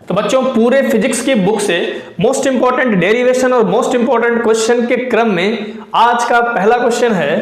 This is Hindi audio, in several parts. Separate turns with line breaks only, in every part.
तो बच्चों पूरे फिजिक्स की बुक से मोस्ट इंपॉर्टेंट डेरिवेशन और मोस्ट इंपॉर्टेंट क्वेश्चन के क्रम में आज का पहला क्वेश्चन है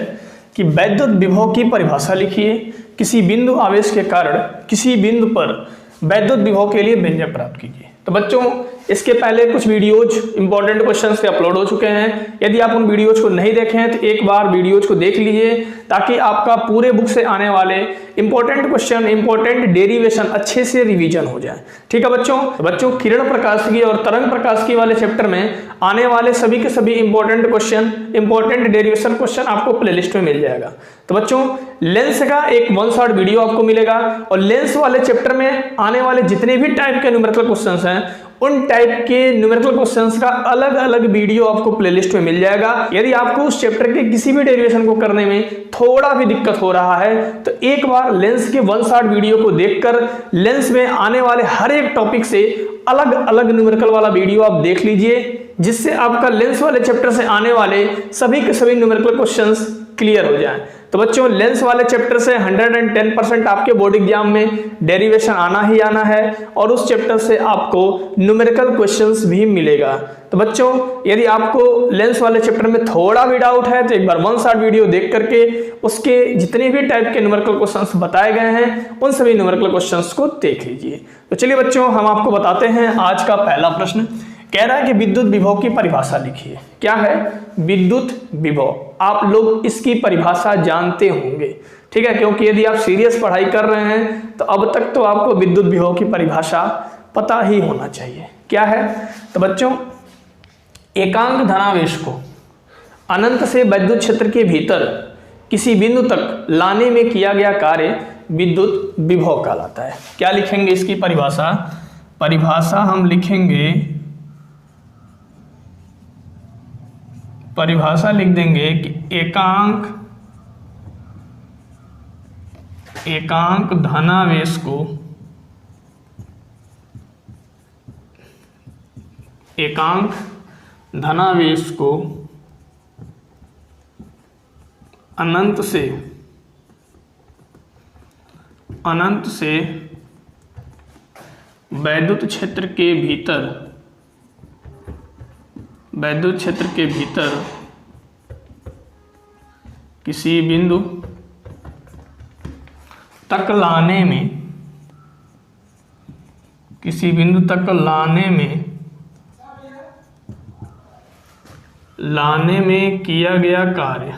कि वैद्युत विभव की परिभाषा लिखिए। किसी बिंदु आवेश के कारण किसी बिंदु पर वैद्युत विभव के लिए व्यंजक प्राप्त कीजिए। तो बच्चों इसके पहले कुछ वीडियोज इंपॉर्टेंट क्वेश्चंस के अपलोड हो चुके हैं। यदि आप उन वीडियोज को नहीं देखे हैं तो एक बार वीडियोज को देख लीजिए ताकि आपका पूरे बुक से आने वाले इंपॉर्टेंट क्वेश्चन, इंपॉर्टेंट डेरिवेशन अच्छे से रिवीजन हो जाए। ठीक है बच्चों किरण प्रकाशिकी और तरंग प्रकाशिकी वाले चैप्टर में आने वाले सभी के सभी important question, important derivation question आपको प्लेलिस्ट में मिल जाएगा। तो बच्चों लेंस का एक 1 शॉट वीडियो आपको मिलेगा और लेंस वाले चैप्टर में आने वाले जितने भी टाइप के न्यूमेरिकल क्वेश्चंस हैं उन टाइप के न्यूमेरिकल क्वेश्चंस का अलग अलग वीडियो आपको प्लेलिस्ट में मिल जाएगा। यदि आपको उस चैप्टर के किसी भी डेरिवेशन को करने में थोड़ा भी दिक्कत हो रहा है तो एक बार लेंस के 1 शॉट वीडियो को देखकर लेंस में आने वाले हर एक टॉपिक से अलग अलग न्यूमेरिकल वाला वीडियो आप देख लीजिए, जिससे आपका लेंस वाले चैप्टर से आने वाले सभी के सभी न्यूमेरिकल क्वेश्चंस क्लियर हो जाएं। तो बच्चों लेंस वाले चैप्टर से 110% आपके बोर्ड एग्जाम में डेरिवेशन आना ही आना है और उस चैप्टर से आपको न्यूमेरिकल क्वेश्चंस भी मिलेगा। तो बच्चों यदि आपको लेंस वाले चैप्टर में थोड़ा भी डाउट है तो एक बार 1 शॉट वीडियो देख करके उसके जितने भी टाइप के न्यूमेरिकल क्वेश्चंस बताए गए हैं उन सभी न्यूमेरिकल क्वेश्चंस को देख लीजिए। तो चलिए बच्चों हम आपको बताते हैं आज का पहला प्रश्न। कह रहा है कि विद्युत विभव की परिभाषा लिखिए। क्या है विद्युत विभव? आप लोग इसकी परिभाषा जानते होंगे, ठीक है, क्योंकि यदि आप सीरियस पढ़ाई कर रहे हैं तो अब तक तो आपको विद्युत विभव की परिभाषा पता ही होना चाहिए। क्या है? तो बच्चों एकांक धनावेश को अनंत से विद्युत क्षेत्र के भीतर किसी बिंदु तक लाने में किया गया कार्य विद्युत विभव कहलाता है। क्या लिखेंगे इसकी परिभाषा? परिभाषा हम लिखेंगे, परिभाषा लिख देंगे कि एकांक धनावेश को अनंत से विद्युत क्षेत्र के भीतर किसी बिंदु तक लाने में किया गया कार्य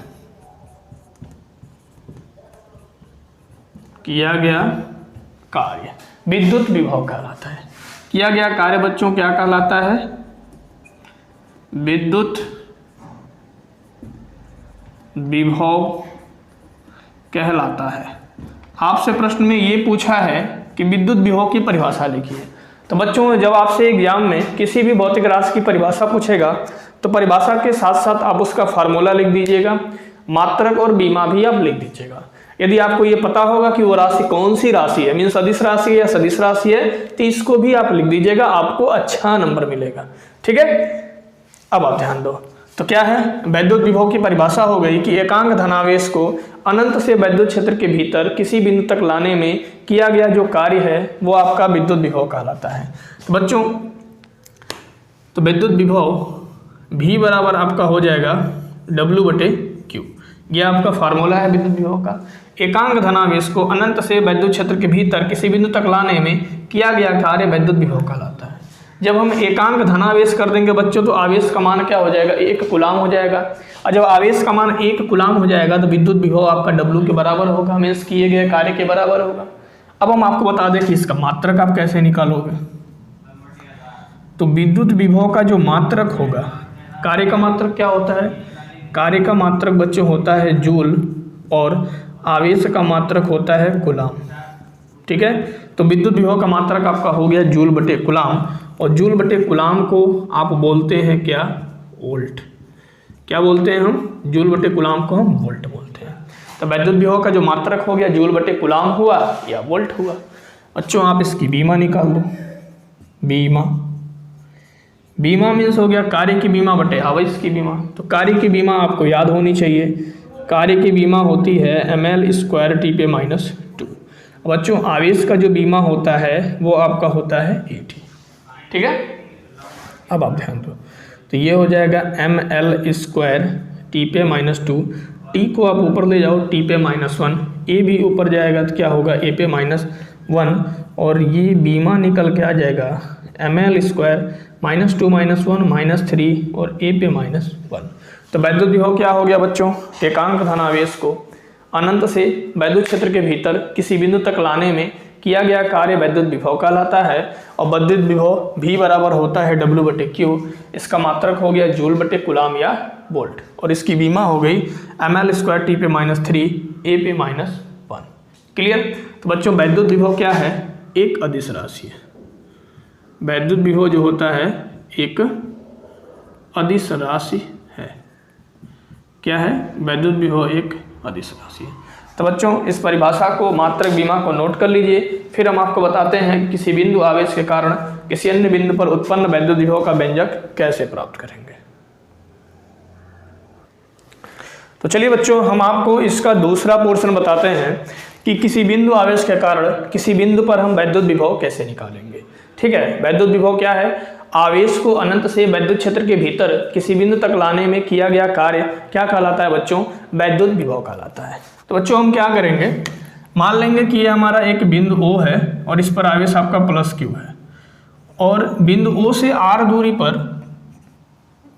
विद्युत विभव कहलाता है। किया गया कार्य बच्चों क्या कहलाता है? विद्युत विभव कहलाता है। आपसे प्रश्न में ये पूछा है कि विद्युत विभव की परिभाषा लिखिए। तो बच्चों जब आपसे एग्जाम में किसी भी भौतिक राशि की परिभाषा पूछेगा तो परिभाषा के साथ साथ आप उसका फार्मूला लिख दीजिएगा, मात्रक और बीमा भी आप लिख दीजिएगा। यदि आपको ये पता होगा कि वो राशि कौन सी राशि है, मीन्स सदिश राशि है या सदिश राशि है, तो इसको भी आप लिख दीजिएगा, आपको अच्छा नंबर मिलेगा। ठीक है, अब आप ध्यान दो। तो क्या है? वैद्युत विभव की परिभाषा हो गई कि एकांक धनावेश को अनंत से विद्युत क्षेत्र के भीतर किसी बिंदु तक लाने में किया गया जो कार्य है वो आपका विद्युत विभव कहलाता है। तो बच्चों तो विद्युत विभव V बराबर आपका हो जाएगा W/Q। यह आपका फार्मूला है विद्युत विभव का। एकांक धनावेश को अनंत से विद्युत क्षेत्र के भीतर किसी बिंदु तक लाने में किया गया कार्य विद्युत विभव कहलाता है। जब हम एकांक धनावेश कर देंगे बच्चों तो आवेश का मान क्या हो जाएगा? 1 कूलाम हो जाएगा। और जब आवेश का मान 1 कूलाम हो जाएगा तो विद्युत विभव आपका W के बराबर होगा, मीन्स किए गए कार्य के बराबर होगा। अब हम आपको बता दें कि इसका मात्रक आप कैसे निकालोगे। तो विद्युत विभव का जो मात्रक होगा, कार्य का मात्रक क्या होता है? कार्य का मात्रक बच्चों होता है जूल और आवेश का मात्रक होता है कूलाम। ठीक है, तो विद्युत विभव का मात्रक आपका हो गया जूल/कूलाम और जूल/कूलाम को आप बोलते हैं क्या? वोल्ट। क्या बोलते हैं हम? जूल/कूलाम को हम वोल्ट बोलते हैं। तो विद्युत विभव का जो मात्रक हो गया जूल/कूलाम हुआ या वोल्ट हुआ। बच्चों आप इसकी बीमा निकाल दो। बीमा मीन्स हो गया कार्य की बीमा बटे आवेश की बीमा। तो कार्य की बीमा आपको याद होनी चाहिए, कार्य की बीमा होती है ml² T/-2। बच्चों आवेश का जो बीमा होता है वो आपका होता है AT। ठीक है, अब आप ध्यान दो, तो ये हो जाएगा ml² t पे -2, t को आप ऊपर ले जाओ t पे -1, a भी ऊपर जाएगा तो क्या होगा a पे -1, और ये बीमा निकल के आ जाएगा ml² -2 -1 -3 और a पे -1। तो वैद्युत विभव क्या हो गया बच्चों, एकांक धनावेश को अनंत से वैद्युत क्षेत्र के भीतर किसी बिंदु तक लाने में किया गया कार्य वैद्युत विभव कहलाता है। और वैद्युत विभव V बराबर होता है W/Q, इसका मात्रक हो गया जूल/कूलाम या वोल्ट, और इसकी बीमा हो गई ml² t पे -3 a पे -1। क्लियर। तो बच्चों वैद्युत विभव क्या है, एक अदिश राशि है। वैद्युत विभव जो होता है एक अदिश राशि है। क्या है, वैद्युत विभव एक अदिश राशि है। तो बच्चों इस परिभाषा को, मात्रक बीमा को नोट कर लीजिए, फिर हम आपको बताते हैं कि किसी बिंदु आवेश के कारण किसी अन्य बिंदु पर उत्पन्न वैद्युत विभव का व्यंजक कैसे प्राप्त करेंगे। तो चलिए बच्चों हम आपको इसका दूसरा पोर्शन बताते हैं कि किसी बिंदु आवेश के कारण किसी बिंदु पर हम वैद्युत विभव कैसे निकालेंगे। ठीक है, वैद्युत विभव क्या है, आवेश को अनंत से वैद्युत क्षेत्र के भीतर किसी बिंदु तक लाने में किया गया कार्य क्या कहलाता है बच्चों, वैद्युत विभव कहलाता है। तो बच्चों हम क्या करेंगे, मान लेंगे कि ये हमारा एक बिंदु O है और इस पर आवेश आपका +Q है, और बिंदु O से R दूरी पर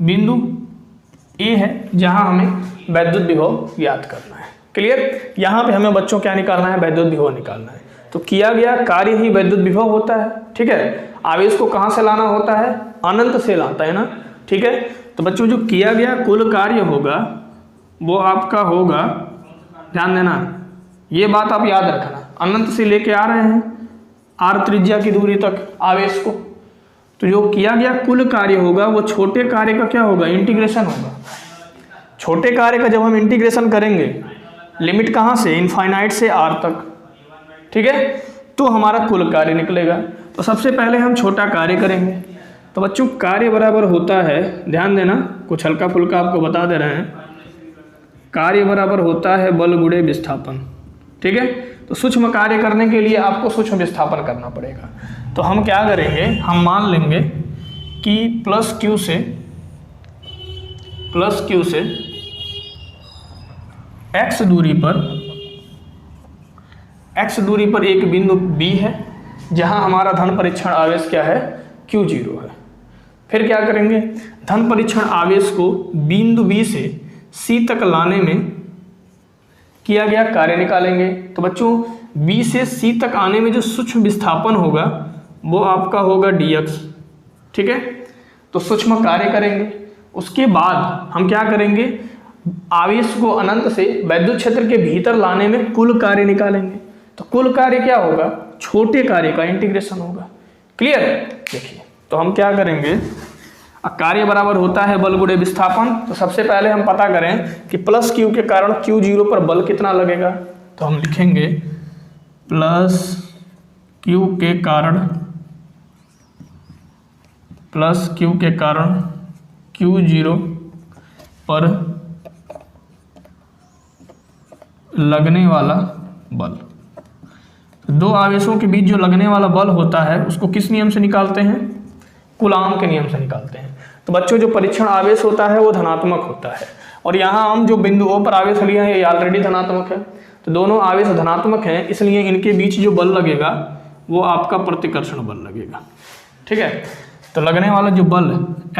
बिंदु A है जहां हमें वैद्युत विभव ज्ञात करना है। क्लियर। यहाँ पे हमें बच्चों क्या निकालना है, वैद्युत विभव निकालना है। तो किया गया कार्य ही वैद्युत विभव होता है। ठीक है, आवेश को कहाँ से लाना होता है, अनंत से लाता है ना। ठीक है, तो बच्चों जो किया गया कुल कार्य होगा वो आपका होगा, ध्यान देना, ये बात आप याद रखना, अनंत से लेके आ रहे हैं r त्रिज्या की दूरी तक आवेश को, तो जो किया गया कुल कार्य होगा वो छोटे कार्य का क्या होगा, इंटीग्रेशन होगा। छोटे कार्य का जब हम इंटीग्रेशन करेंगे लिमिट कहाँ से, इनफाइनाइट से r तक, ठीक है, तो हमारा कुल कार्य निकलेगा। तो सबसे पहले हम छोटा कार्य करेंगे। तो बच्चों कार्य बराबर होता है, ध्यान देना, कुछ हल्का फुल्का आपको बता दे रहे हैं, कार्य बराबर होता है बल गुणे विस्थापन। ठीक है, तो सूक्ष्म कार्य करने के लिए आपको सूक्ष्म विस्थापन करना पड़ेगा। तो हम क्या करेंगे, हम मान लेंगे कि +Q से x दूरी पर एक बिंदु B है जहां हमारा धन परीक्षण आवेश क्या है, Q0 है। फिर क्या करेंगे, धन परीक्षण आवेश को बिंदु B से C तक लाने में किया गया कार्य निकालेंगे। तो बच्चों B से C तक आने में जो सूक्ष्म विस्थापन होगा वो आपका होगा dx। ठीक है, तो सूक्ष्म कार्य करेंगे। उसके बाद हम क्या करेंगे, आवेश को अनंत से वैद्युत क्षेत्र के भीतर लाने में कुल कार्य निकालेंगे। तो कुल कार्य क्या होगा, छोटे कार्य का इंटीग्रेशन होगा। क्लियर। देखिए तो हम क्या करेंगे, कार्य बराबर होता है बल गुणे विस्थापन। तो सबसे पहले हम पता करें कि +Q के कारण Q0 पर बल कितना लगेगा। तो हम लिखेंगे +Q के कारण Q0 पर लगने वाला बल। दो आवेशों के बीच जो लगने वाला बल होता है उसको किस नियम से निकालते हैं, कूलाम के नियम से निकालते हैं। तो बच्चों जो परीक्षण आवेश होता है वो धनात्मक होता है, और यहाँ हम जो बिंदु O पर आवेश लिया है ये ऑलरेडी धनात्मक है। तो दोनों आवेश धनात्मक हैं, इसलिए इनके बीच जो बल लगेगा वो आपका प्रतिकर्षण बल लगेगा। ठीक है, तो लगने वाला जो बल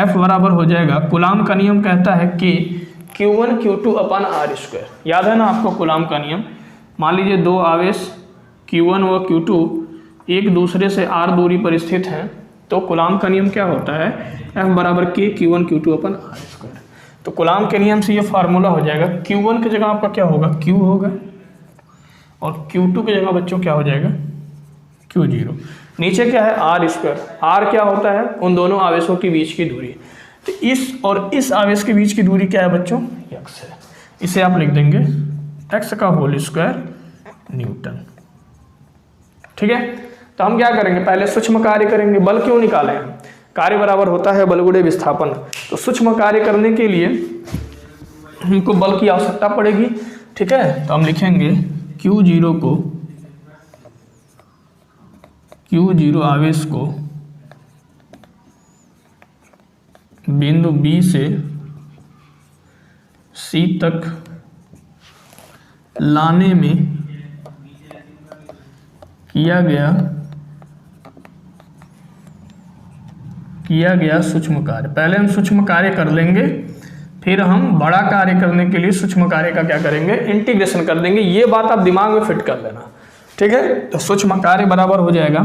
F बराबर हो जाएगा, कूलाम का नियम कहता है कि Q1 Q2/r²। याद है ना आपको कूलाम का नियम। मान लीजिए दो आवेश Q1 व Q2 एक दूसरे से r दूरी पर स्थित हैं, तो कूलाम का नियम क्या होता है, F बराबर K Q1 Q2/r²। तो कूलाम के नियम से ये फार्मूला हो जाएगा, Q1 की जगह आपका क्या होगा, Q होगा, और Q2 की जगह बच्चों क्या हो जाएगा, Q0। नीचे क्या है, r²। r क्या होता है, उन दोनों आवेशों के बीच की दूरी। तो इस और इस आवेश के बीच की दूरी क्या है बच्चों, x है। इसे आप लिख देंगे x² न्यूटन। ठीक है, तो हम क्या करेंगे, पहले सूक्ष्म कार्य करेंगे। बल क्यों निकालें हम, कार्य बराबर होता है बल गुणे विस्थापन। तो सूक्ष्म कार्य करने के लिए हमको बल की आवश्यकता पड़ेगी। ठीक है, तो हम लिखेंगे Q0 आवेश को बिंदु बी से सी तक लाने में किया गया सूक्ष्म कार्य। पहले हम सूक्ष्म कार्य कर लेंगे, फिर हम बड़ा कार्य करने के लिए सूक्ष्म कार्य का क्या करेंगे, इंटीग्रेशन कर देंगे। ये बात आप दिमाग में फिट कर लेना, ठीक है। तो सूक्ष्म कार्य बराबर हो जाएगा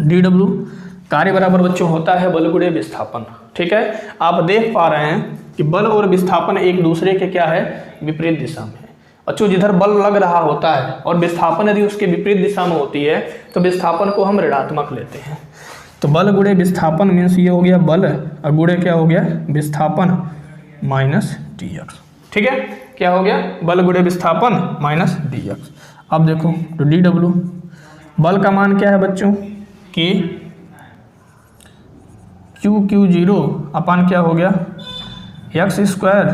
dw। कार्य बराबर बच्चों होता है बल गुणे विस्थापन, ठीक है। आप देख पा रहे हैं कि बल और विस्थापन एक दूसरे के क्या है, विपरीत दिशा में है। बच्चों जिधर बल लग रहा होता है और विस्थापन यदि उसके विपरीत दिशा में होती है तो विस्थापन को हम ऋणात्मक लेते हैं। तो बल गुणे विस्थापन मीन्स ये हो गया बल और गुणे क्या हो गया, विस्थापन माइनस dx, ठीक है। क्या हो गया, बल गुणे विस्थापन माइनस dx। अब देखो तो dw बल का मान क्या है बच्चों कि q0 अपान क्या हो गया, x²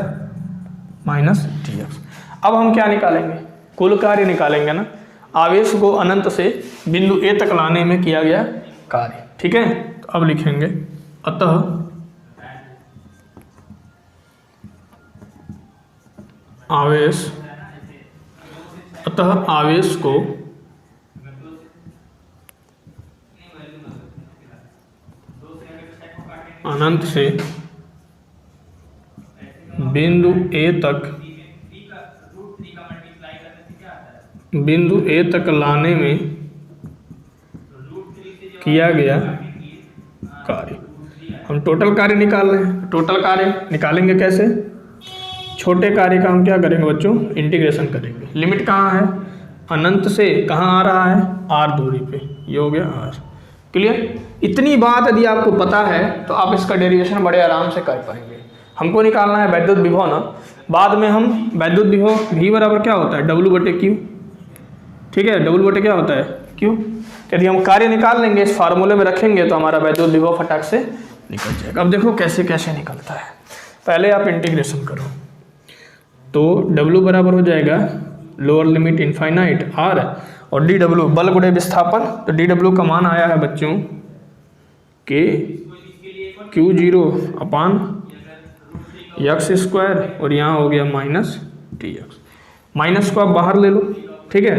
माइनस dx। अब हम क्या निकालेंगे, कुल कार्य निकालेंगे ना। आवेश को अनंत से बिंदु ए तक लाने में किया गया कार्य, ठीक है। तो अब लिखेंगे अतः आवेश को अनंत से बिंदु ए तक लाने में किया गया कार्य। हम टोटल कार्य निकाल रहे हैं। टोटल कार्य निकालेंगे कैसे, छोटे कार्य का हम क्या करेंगे बच्चों, इंटीग्रेशन करेंगे। लिमिट कहाँ है, अनंत से कहाँ आ रहा है, r दूरी पे, ये हो गया r। क्लियर। इतनी बात यदि आपको पता है तो आप इसका डेरिवेशन बड़े आराम से कर पाएंगे। हमको निकालना है वैद्युत विभव ना, बाद में हम वैद्युत विभव v बराबर क्या होता है, W/Q, ठीक है। W/ क्या होता है, Q। यदि हम कार्य निकाल लेंगे, इस फार्मूले में रखेंगे तो हमारा वैद्युत विभव फटाक से निकल जाएगा। अब देखो कैसे कैसे निकलता है। पहले आप इंटीग्रेशन करो तो W बराबर हो जाएगा लोअर लिमिट इनफाइनाइट r और dw बल गुणे विस्थापन। तो dw का मान आया है बच्चों के q0 अपान x² और यहाँ हो गया माइनस dx। माइनस को आप बाहर ले लो, ठीक है।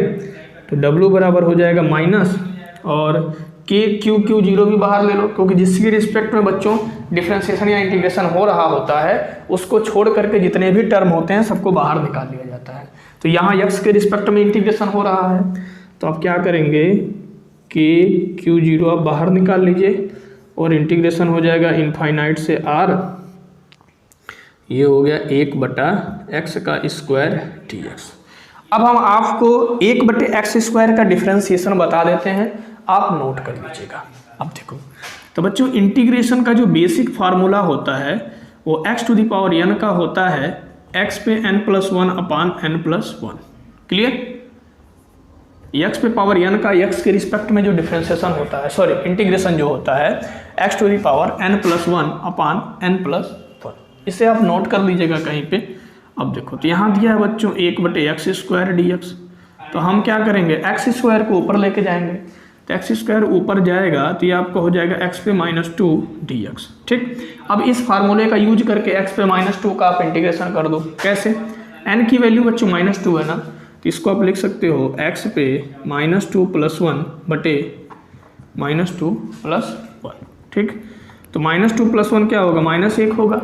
तो w बराबर हो जाएगा माइनस और q0 भी बाहर ले लो, क्योंकि जिसके रिस्पेक्ट में बच्चों डिफरेंशिएशन या इंटीग्रेशन हो रहा होता है उसको छोड़ करके जितने भी टर्म होते हैं सबको बाहर निकाल लिया जाता है। तो यहाँ x के रिस्पेक्ट में इंटीग्रेशन हो रहा है, तो आप क्या करेंगे कि q0 आप बाहर निकाल लीजिए और इंटीग्रेशन हो जाएगा इनफाइनाइट से r, ये हो गया 1/x² dx। अब हम आपको 1/x² का डिफरेंशिएशन बता देते हैं, आप नोट कर लीजिएगा। अब देखो तो बच्चों इंटीग्रेशन का जो बेसिक फार्मूला होता है वो x⁴n का होता है x पे n+1 अपान n+1। क्लियर। x पे पावर n का x के रिस्पेक्ट में जो डिफरेंशिएशन होता है, सॉरी इंटीग्रेशन जो होता है x⁴n+1 अपान n+1। इसे आप नोट कर लीजिएगा कहीं पे। अब देखो तो यहाँ दिया है बच्चों 1/x² dx। तो हम क्या करेंगे, x² को ऊपर लेके जाएंगे, तो x² ऊपर जाएगा तो ये आपका हो जाएगा x पे -2 dx, ठीक। अब इस फार्मूले का यूज करके x पे -2 का आप इंटीग्रेशन कर दो। कैसे, n की वैल्यू बच्चों -2 है ना, तो इसको आप लिख सकते हो x पे -2 + 1 बटे -2 + 1, ठीक। तो -2 + 1 क्या होगा, -1 होगा।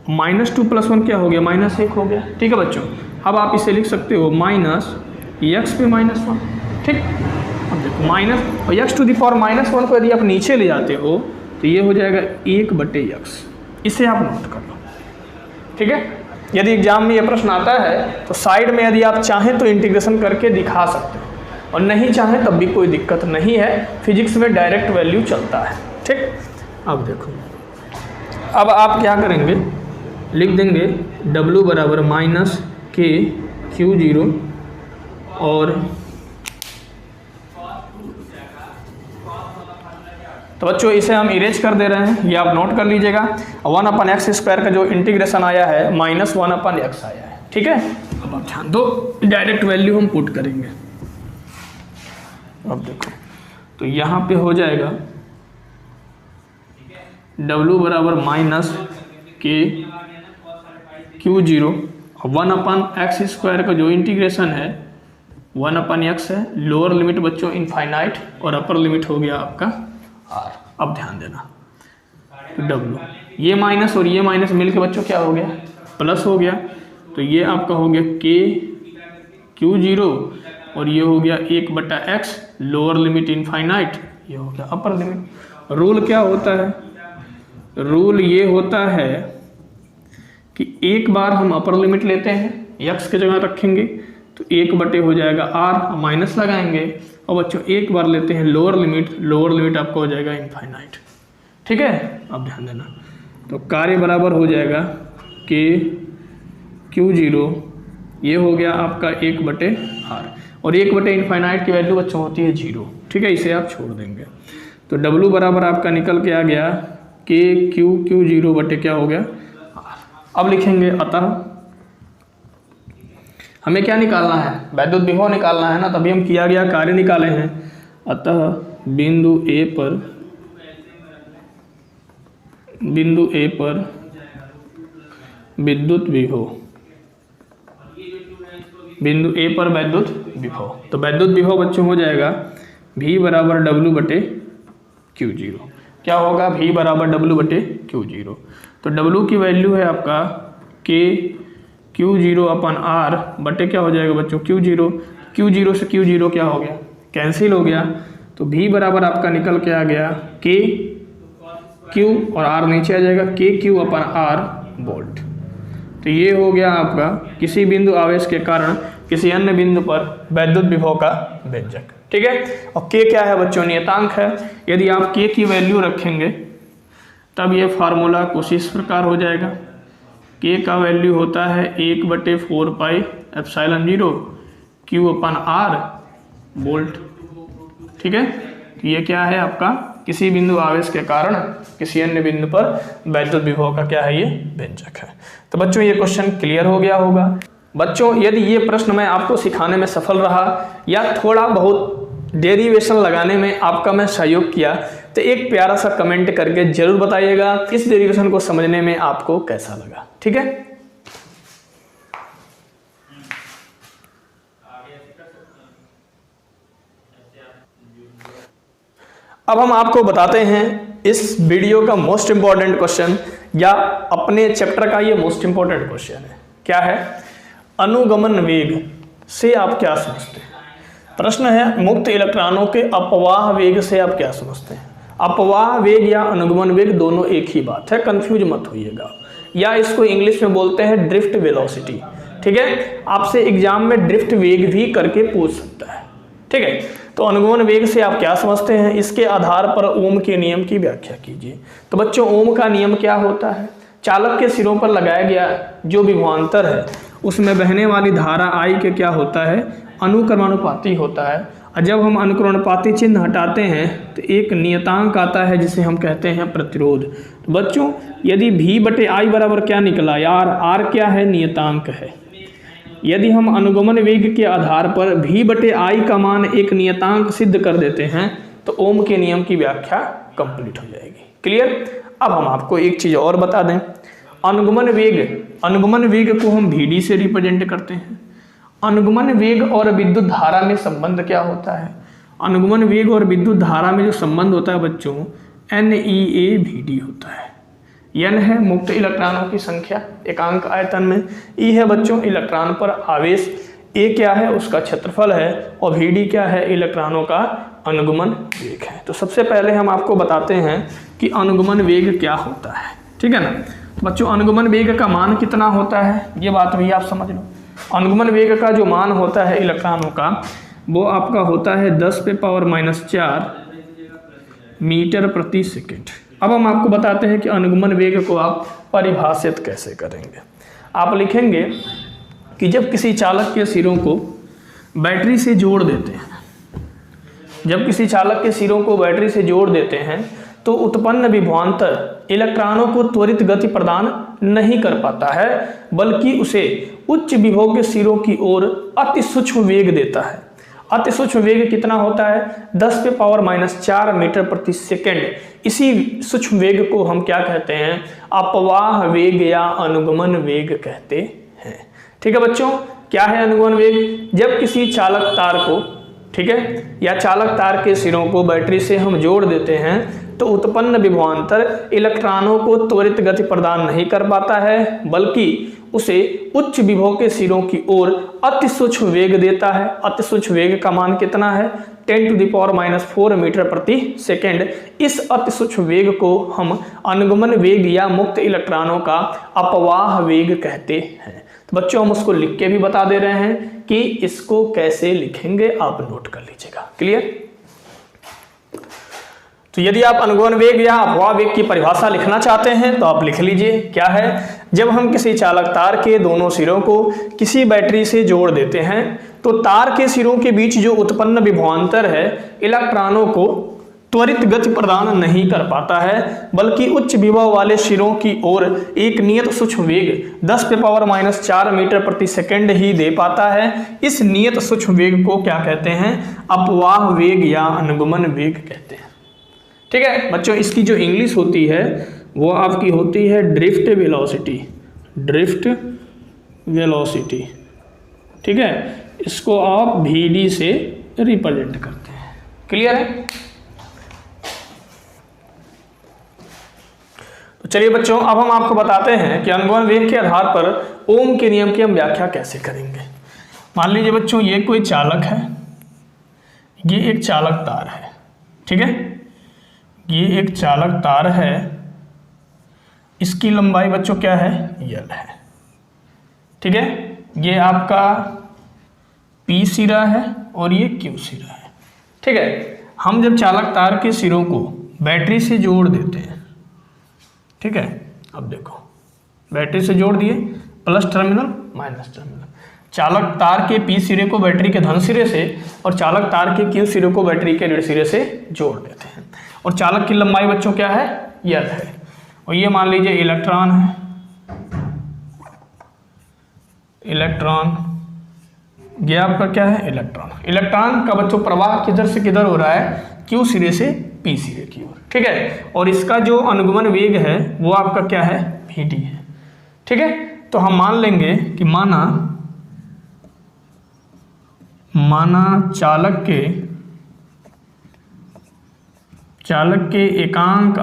-2 + 1 क्या हो गया, -1 हो गया, ठीक है बच्चों। अब आप इसे लिख सकते हो -x पे -1, ठीक। अब देखो माइनस और x⁴ को यदि आप नीचे ले जाते हो तो ये हो जाएगा 1/x। इसे आप नोट कर लो, ठीक है। यदि एग्जाम में ये प्रश्न आता है तो साइड में यदि आप चाहें तो इंटीग्रेशन करके दिखा सकते हैं और नहीं चाहें तब भी कोई दिक्कत नहीं है, फिजिक्स में डायरेक्ट वैल्यू चलता है, ठीक। अब देखो अब आप क्या करेंगे, लिख देंगे W बराबर -k/q0 और तो बच्चों इसे हम इरेज कर दे रहे हैं, ये आप नोट कर लीजिएगा। 1/x² का जो इंटीग्रेशन आया है -1/x आया है, ठीक है। अब आप ध्यान दो, डायरेक्ट वैल्यू हम पुट करेंगे। अब देखो तो यहाँ पे हो जाएगा W बराबर माइनस के क्यू जीरो, 1/x² का जो इंटीग्रेशन है 1/x है, लोअर लिमिट बच्चों इनफाइनाइट और अपर लिमिट हो गया आपका r। अब ध्यान देना, तो W ये माइनस और ये माइनस मिलके बच्चों क्या हो गया, प्लस हो गया, तो ये आपका हो गया के क्यू जीरो और ये हो गया 1/x, लोअर लिमिट इनफाइनाइट, ये हो गया अपर लिमिट। रूल क्या होता है, रूल ये होता है कि एक बार हम अपर लिमिट लेते हैं, x की जगह रखेंगे तो 1 हो जाएगा r, माइनस लगाएंगे, और बच्चों एक बार लेते हैं लोअर लिमिट आपका हो जाएगा इनफाइनाइट। ठीक है, अब ध्यान देना, तो कार्य बराबर हो जाएगा के क्यू जीरो, ये हो गया आपका 1/r, और 1/इनफाइनाइट की वैल्यू बच्चों होती है 0। ठीक है, इसे आप छोड़ देंगे, तो W बराबर आपका निकल के आ गया के क्यू जीरो बटे क्या हो गया r। अब लिखेंगे अतः हमें क्या निकालना है, वैद्युत विभव निकालना है ना, तभी हम किया गया कार्य निकाले हैं। अतः बिंदु A पर विद्युत विभव, बिंदु A पर वैद्युत विभव, तो वैद्युत विभव बच्चों हो जाएगा V बराबर W बटे क्यू जीरो। क्या होगा, V बराबर W बटे क्यू जीरो, तो W की वैल्यू है आपका के क्यू जीरो अपन R बटे क्या हो जाएगा बच्चों क्यू जीरो से क्यू जीरो क्या हो गया, कैंसिल हो गया, तो V बराबर आपका निकल के आ गया के क्यू और R नीचे आ जाएगा, के क्यू अपन R वोल्ट। तो ये हो गया आपका किसी बिंदु आवेश के कारण किसी अन्य बिंदु पर वैद्युत विभव का व्यंजक। ठीक है, और के क्या है बच्चों, नियतांक है। यदि आप के की वैल्यू रखेंगे तब ये फार्मूला कुछ इस प्रकार हो जाएगा, के का वैल्यू होता है 1/4πε0 क्यू अपन R वोल्ट। ठीक है, तो ये क्या है आपका किसी बिंदु आवेश के कारण किसी अन्य बिंदु पर वैद्युत विभव का क्या है, ये व्यंजक है। तो बच्चों ये क्वेश्चन क्लियर हो गया होगा। बच्चों यदि ये प्रश्न मैं आपको सिखाने में सफल रहा या थोड़ा बहुत डेरिवेशन लगाने में आपका मैं सहयोग किया तो एक प्यारा सा कमेंट करके जरूर बताइएगा इस डेरिवेशन को समझने में आपको कैसा लगा। ठीक है, अब हम आपको बताते हैं इस वीडियो का मोस्ट इंपॉर्टेंट क्वेश्चन या अपने चैप्टर का ये मोस्ट इंपॉर्टेंट क्वेश्चन है। क्या है, अनुगमन वेग से आप क्या समझते हैं। प्रश्न है मुक्त इलेक्ट्रॉनों के अपवाह वेग से आप क्या समझते हैं। अपवाह वेग या अनुगमन वेग दोनों एक ही बात है, कंफ्यूज मत होइएगा, या इसको इंग्लिश में बोलते हैं ड्रिफ्ट वेलोसिटी। ठीक है, आपसे एग्जाम में ड्रिफ्ट वेग भी करके पूछ सकता है। ठीक है, तो अनुगमन वेग से आप क्या समझते हैं, इसके आधार पर ओम के नियम की व्याख्या कीजिए। तो बच्चों ओम का नियम क्या होता है, चालक के सिरों पर लगाया गया जो विभवांतर है उसमें बहने वाली धारा आई के क्या होता है, अनुक्रमानुपाती होता है। और जब हम अनुक्रमानुपाती चिन्ह हटाते हैं तो एक नियतांक आता है जिसे हम कहते हैं प्रतिरोध। तो बच्चों यदि V/I बराबर क्या निकला यार, R क्या है, नियतांक है। यदि हम अनुगमन वेग के आधार पर V/I का मान एक नियतांक सिद्ध कर देते हैं तो ओम के नियम की व्याख्या कंप्लीट हो जाएगी। क्लियर। अब हम आपको एक चीज़ और बता दें, अनुगमन वेग को हम VD से रिप्रेजेंट करते हैं। अनुगमन वेग और विद्युत धारा में संबंध क्या होता है, अनुगमन वेग और विद्युत धारा में जो संबंध होता है बच्चों NEA/VD होता है। N है मुक्त इलेक्ट्रॉनों की संख्या एकांक आयतन में, E है बच्चों इलेक्ट्रॉन पर आवेश, A क्या है उसका क्षेत्रफल है, और VD क्या है इलेक्ट्रॉनों का अनुगमन वेग है। तो सबसे पहले हम आपको बताते हैं कि अनुगमन वेग क्या होता है। ठीक है ना बच्चों, अनुगमन वेग का मान कितना होता है ये बात भी आप समझ लो। अनुगमन वेग का जो मान होता है इलेक्ट्रॉनों का वो आपका होता है 10⁻⁴ मीटर प्रति सेकेंड। अब हम आपको बताते हैं कि अनुगमन वेग को आप परिभाषित कैसे करेंगे। आप लिखेंगे कि जब किसी चालक के सिरों को बैटरी से जोड़ देते हैं, जब किसी चालक के सिरों को बैटरी से जोड़ देते हैं तो उत्पन्न विभवांतर इलेक्ट्रॉनों को त्वरित गति प्रदान नहीं कर पाता है, बल्कि उसे उच्च विभव के सिरों की ओर अति सूक्ष्म वेग देता है। अति सूक्ष्म वेग कितना होता है? 10⁻⁴ मीटर प्रति सेकेंड। इसी सूक्ष्म वेग को हम क्या कहते हैं? अपवाह वेग या अनुगमन वेग कहते हैं। ठीक है बच्चों, क्या है अनुगमन वेग? जब किसी चालक तार को, ठीक है, या चालक तार के सिरों को बैटरी से हम जोड़ देते हैं तो उत्पन्न विभवांतर इलेक्ट्रॉनों को त्वरित गति प्रदान नहीं कर पाता है, बल्कि उसे उच्च विभव के सिरों की ओर अति सूक्ष्म वेग देता है। अति सूक्ष्म वेग का मान कितना है? 10⁻⁴ मीटर प्रति सेकेंड। इस अति सूक्ष्म वेग को हम अनुगमन वेग या मुक्त इलेक्ट्रॉनों का अपवाह वेग कहते हैं। तो बच्चों हम उसको लिख के भी बता दे रहे हैं कि इसको कैसे लिखेंगे, आप नोट कर लीजिएगा। क्लियर? तो यदि आप अनुगमन वेग या अपवाह वेग की परिभाषा लिखना चाहते हैं तो आप लिख लीजिए। क्या है? जब हम किसी चालक तार के दोनों सिरों को किसी बैटरी से जोड़ देते हैं तो तार के सिरों के बीच जो उत्पन्न विभवांतर है इलेक्ट्रॉनों को त्वरित गति प्रदान नहीं कर पाता है, बल्कि उच्च विभव वाले सिरों की ओर एक नियत सूक्ष्म वेग 10⁻⁴ मीटर प्रति सेकेंड ही दे पाता है। इस नियत सूक्ष्म वेग को क्या कहते हैं? अपवाह वेग या अनुगमन वेग कहते हैं। ठीक है बच्चों, इसकी जो इंग्लिश होती है वो आपकी होती है ड्रिफ्ट वेलोसिटी। ड्रिफ्ट वेलोसिटी, ठीक है, इसको आप VD से रिप्रेजेंट करते हैं। क्लियर है? तो चलिए बच्चों, अब हम आपको बताते हैं कि अनुगमन वेग के आधार पर ओम के नियम की हम व्याख्या कैसे करेंगे। मान लीजिए बच्चों, ये कोई चालक है, ये एक चालक तार है, ठीक है, ये एक चालक तार है, इसकी लंबाई बच्चों क्या है? L है। ठीक है, ये आपका P सिरा है और ये Q सिरा है। ठीक है, हम जब चालक तार के सिरों को बैटरी से जोड़ देते हैं, ठीक है, अब देखो बैटरी से जोड़ दिए, प्लस टर्मिनल माइनस टर्मिनल, चालक तार के P सिरे को बैटरी के धन सिरे से और चालक तार के Q सिरे को बैटरी के ऋण सिरे से जोड़ देते हैं। और चालक की लंबाई बच्चों क्या है? L है। और ये मान लीजिए इलेक्ट्रॉन है, इलेक्ट्रॉन, ये आपका क्या है? इलेक्ट्रॉन। इलेक्ट्रॉन का बच्चों प्रवाह किधर से किधर हो रहा है? Q सिरे से P सिरे की ओर। ठीक है, और इसका जो अनुगमन वेग है वो आपका क्या है? VD है। ठीक है, तो हम मान लेंगे कि माना चालक के एकांक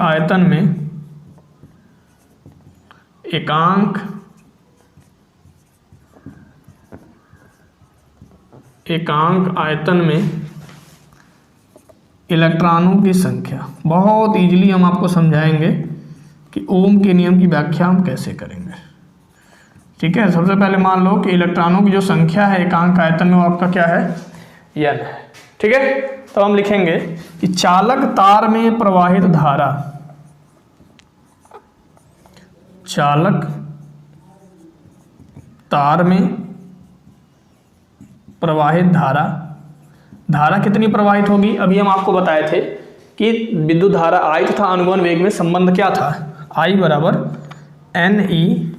आयतन में इलेक्ट्रॉनों की संख्या। बहुत इजीली हम आपको समझाएंगे कि ओम के नियम की व्याख्या हम कैसे करेंगे। ठीक है, सबसे पहले मान लो कि इलेक्ट्रॉनों की जो संख्या है एकांक आयतन में वो आपका क्या है? N है। ठीक है, तो हम लिखेंगे कि चालक तार में प्रवाहित धारा, चालक तार में प्रवाहित धारा कितनी प्रवाहित होगी? अभी हम आपको बताए थे कि विद्युत धारा I तथा अनुगमन वेग में संबंध क्या था? I बराबर NE/AV/d।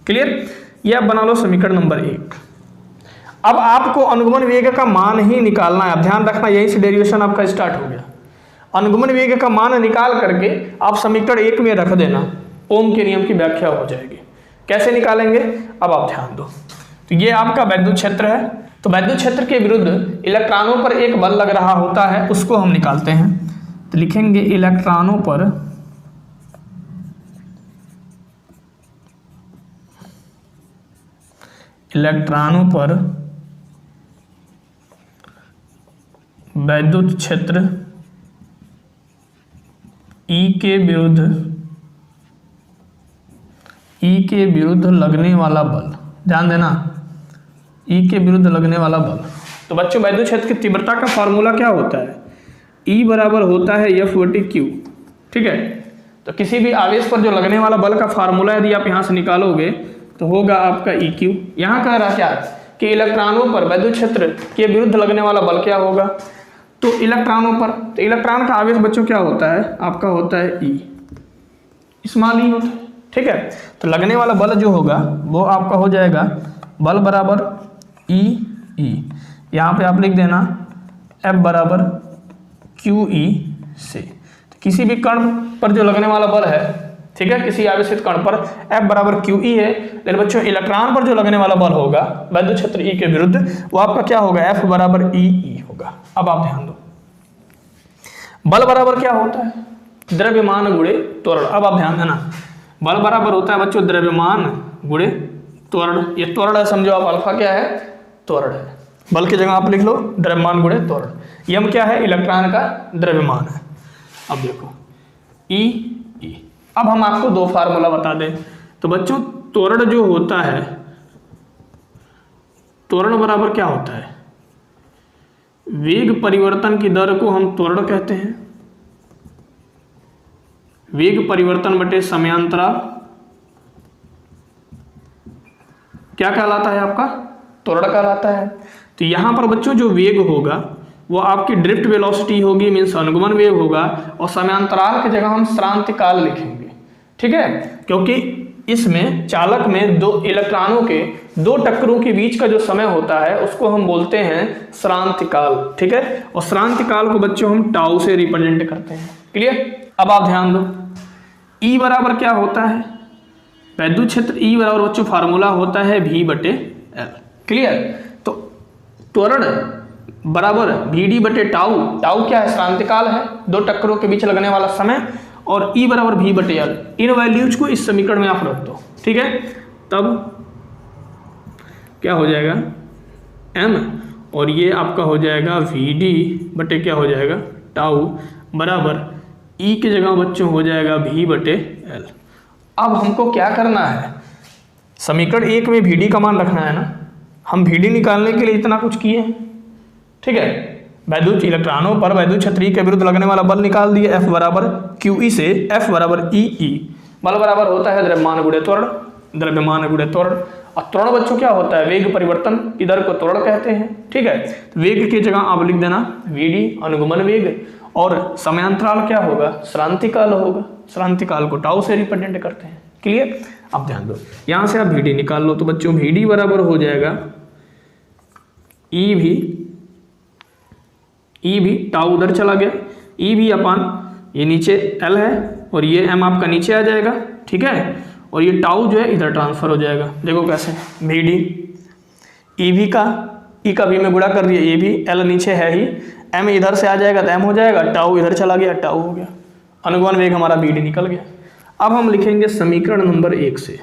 क्लियर? यह बना लो समीकरण नंबर 1। अब आपको अनुगमन वेग का मान ही निकालना है। अब ध्यान रखना, यहीं से डेरिवेशन आपका स्टार्ट हो गया। अनुगमन वेग का मान निकाल करके आप समीकरण 1 में रख देना, ओम के नियम की व्याख्या हो जाएगी। कैसे निकालेंगे अब आप ध्यान दो। तो ये आपका वैद्युत क्षेत्र है, तो वैद्युत क्षेत्र के विरुद्ध इलेक्ट्रॉनों पर एक बल लग रहा होता है, उसको हम निकालते हैं। तो लिखेंगे इलेक्ट्रॉनों पर वैद्युत क्षेत्र E के विरुद्ध लगने वाला बल। ध्यान देना, E के विरुद्ध लगने वाला बल। तो बच्चों वैद्युत क्षेत्र की तीव्रता का फॉर्मूला क्या होता है? E बराबर होता है F/Q। ठीक है, तो किसी भी आवेश पर जो लगने वाला बल का फार्मूला यदि आप यहाँ से निकालोगे तो होगा आपका EQ। यहाँ कह रहा क्या कि इलेक्ट्रॉनों पर वैद्युत क्षेत्र के विरुद्ध लगने वाला बल क्या होगा? तो इलेक्ट्रॉनों पर, तो इलेक्ट्रॉन का आवेश बच्चों क्या होता है? आपका होता है E, स्मॉल e होता है। ठीक है, तो लगने वाला बल जो होगा वो आपका हो जाएगा बल बराबर E। यहाँ पे आप लिख देना F बराबर QE से। तो किसी भी कण पर जो लगने वाला बल है, ठीक है, किसी आवेशित कण पर F बराबर QE है, लेकिन बच्चों इलेक्ट्रॉन पर जो लगने वाला बल होगा वैद्युत क्षेत्र E के विरुद्ध, वो आपका क्या होगा, F बराबर EE होगा। अब आप ध्यान दो, बल बराबर क्या होता है, द्रव्यमान गुणे त्वरण। अब आप ध्यान देना, बल बराबर होता है बच्चों द्रव्यमान गुणे त्वरण। ये त्वरण है, समझो आप, अल्फा क्या है, त्वरण है। बल की जगह आप लिख लो द्रव्यमान गुणे त्वरण। यम क्या है, इलेक्ट्रॉन का द्रव्यमान है। अब देखो E। अब हम आपको दो फार्मूला बता दें। तो बच्चों त्वरण जो होता है, त्वरण बराबर क्या होता है, वेग परिवर्तन की दर को हम त्वरण कहते हैं। वेग परिवर्तन बटे समयांतराल क्या कहलाता है, आपका त्वरण कहलाता है। तो यहां पर बच्चों जो वेग होगा वो आपकी ड्रिफ्ट वेलोसिटी होगी, मीन्स अनुगमन वेग होगा, और समयांतराल की जगह हम श्रांतिकाल लिखेंगे, ठीक है, क्योंकि इसमें चालक में दो इलेक्ट्रॉनों के दो टक्करों के बीच का जो समय होता है उसको हम बोलते हैं श्रांतिकाल, ठीक है। और श्रांतिकाल को बच्चों हम टाउ से रिप्रेजेंट करते हैं। क्लियर। अब आप ध्यान दो, E बराबर क्या होता है, वैद्युत क्षेत्र E बराबर बच्चों फार्मूला होता है V/L। क्लियर। तो त्वरण बराबर VD बटे टाउ, टाउ क्या है, श्रांतिकाल है, दो टक्करों के बीच लगने वाला समय, और E बराबर V/L। इन वैल्यूज को इस समीकरण में आप रख दो, ठीक है। तब क्या हो जाएगा M, और ये आपका हो जाएगा VD बटे क्या हो जाएगा टाउ बराबर E की जगह बच्चों हो जाएगा V/L। अब हमको क्या करना है, समीकरण 1 में VD का मान रखना है ना, हम VD निकालने के लिए इतना कुछ किए हैं, ठीक है। वैद्युत इलेक्ट्रॉनों पर वैद्युत क्षेत्र के विरुद्ध लगने वाला बल निकाल दिए, F बराबर QE से F बराबर EE। बल बराबर होता है द्रव्यमान गुणे त्वरण, द्रव्यमान गुणे त्वरण। और त्वरण बच्चों क्या होता है, वेग परिवर्तन की दर को त्वरण कहते हैं, ठीक है। तो वेग की जगह आप लिख देना VD अनुगमन वेग, और समयांतराल क्या होगा, श्रांतिकाल होगा। श्रांतिकाल को टाउ से रिप्रेजेंट करते हैं। क्लियर। अब ध्यान दो, यहां से आप VD निकाल लो, तो बच्चों VD बराबर हो जाएगा E भी टाउ उधर चला गया, E भी अपान ये नीचे L है, और ये M आपका नीचे आ जाएगा, ठीक है। और ये टाउ जो है इधर ट्रांसफर हो जाएगा। देखो कैसे, VD E भी का E का V में गुणा कर दिया, ये भी L नीचे है ही, M इधर से आ जाएगा तो M हो जाएगा, टाउ इधर चला गया, टाउ हो गया, अनुगमन वेग हमारा VD निकल गया। अब हम लिखेंगे समीकरण नंबर 1 से,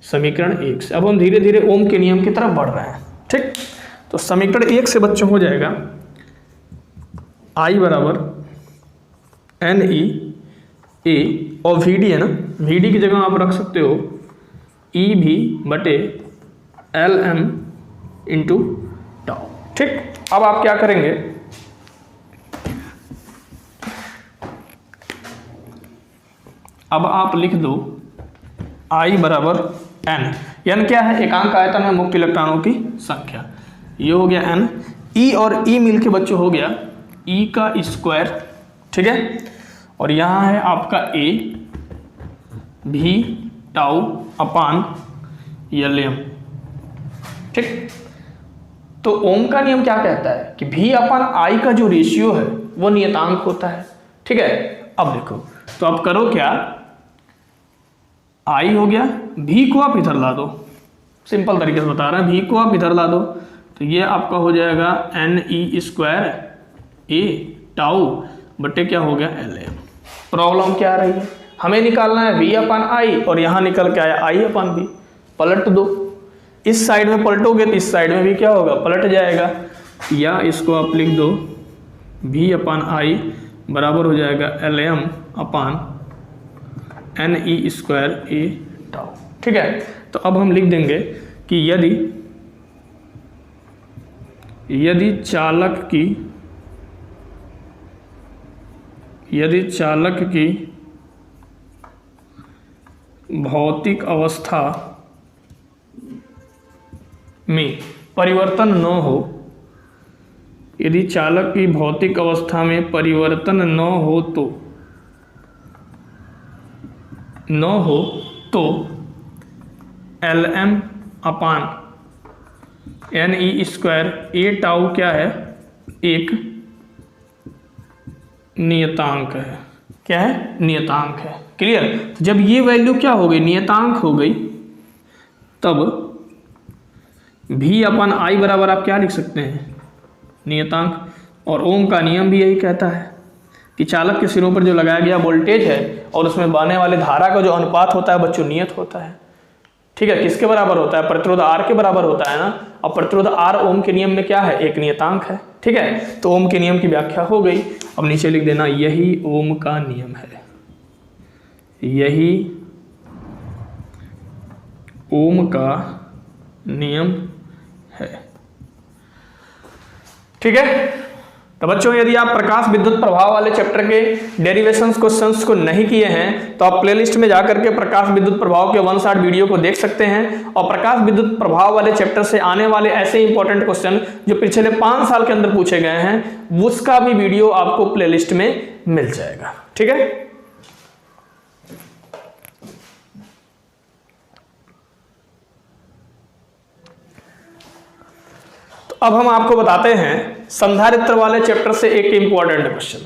समीकरण 1 से। अब हम धीरे धीरे ओम के नियम की तरफ बढ़ रहे हैं, ठीक। तो समीकरण 1 से बच्चों हो जाएगा I बराबर NE A, और VD है ना, VD की जगह आप रख सकते हो EV बटे LM इंटू टाउ, ठीक। अब आप क्या करेंगे, अब आप लिख दो I बराबर N क्या है, एकांक आयतन में मुक्त इलेक्ट्रॉनों की संख्या, ये हो गया N। E और E मिलके बच्चों हो गया E का स्क्वायर, ठीक है। और यहाँ है आपका A V tau upon LM, ठीक। तो ओम का नियम क्या कहता है कि V अपान I का जो रेशियो है वो नियतांक होता है, ठीक है। अब देखो, तो आप करो क्या, I हो गया, V को आप इधर ला दो, सिंपल तरीके से बता रहे हैं, V को आप इधर ला दो, तो ये आपका हो जाएगा NE स्क्वायर A टाउ बटे क्या हो गया LM। प्रॉब्लम क्या आ रही है, हमें निकालना है V अपान I, और यहाँ निकल के आया I अपान V। पलट दो, इस साइड में पलटोगे तो इस साइड में भी क्या होगा, पलट जाएगा, या इसको आप लिख दो V अपान I बराबर हो जाएगा LM upon NE square A tau, ठीक है। तो अब हम लिख देंगे कि यदि चालक की भौतिक अवस्था में परिवर्तन न हो, यदि चालक की भौतिक अवस्था में परिवर्तन न हो तो LM अपान NE²। ए टाउ क्या है? एक नियतांक है। क्या है? नियतांक है। क्लियर? तो जब ये वैल्यू क्या हो गई? नियतांक हो गई, तब V/I बराबर आप क्या लिख सकते हैं? नियतांक। और ओम का नियम भी यही कहता है कि चालक के सिरों पर जो लगाया गया वोल्टेज है और उसमें बहने वाले धारा का जो अनुपात होता है बच्चों नियत होता है। ठीक है, किसके बराबर होता है? प्रतिरोध R के बराबर होता है ना। और प्रतिरोध R ओम के नियम में क्या है? एक नियतांक है। ठीक है, तो ओम के नियम की व्याख्या हो गई। अब नीचे लिख देना यही ओम का नियम है, यही ओम का नियम है। ठीक है, तो बच्चों यदि आप प्रकाश विद्युत प्रभाव वाले चैप्टर के डेरिवेशंस क्वेश्चंस को नहीं किए हैं तो आप प्लेलिस्ट में जाकर के प्रकाश विद्युत प्रभाव के 1 शॉट वीडियो को देख सकते हैं। और प्रकाश विद्युत प्रभाव वाले चैप्टर से आने वाले ऐसे इंपॉर्टेंट क्वेश्चन जो पिछले 5 साल के अंदर पूछे गए हैं उसका भी वीडियो आपको प्लेलिस्ट में मिल जाएगा। ठीक है, तो अब हम आपको बताते हैं संधारित्र वाले चैप्टर से एक इंपॉर्टेंट क्वेश्चन।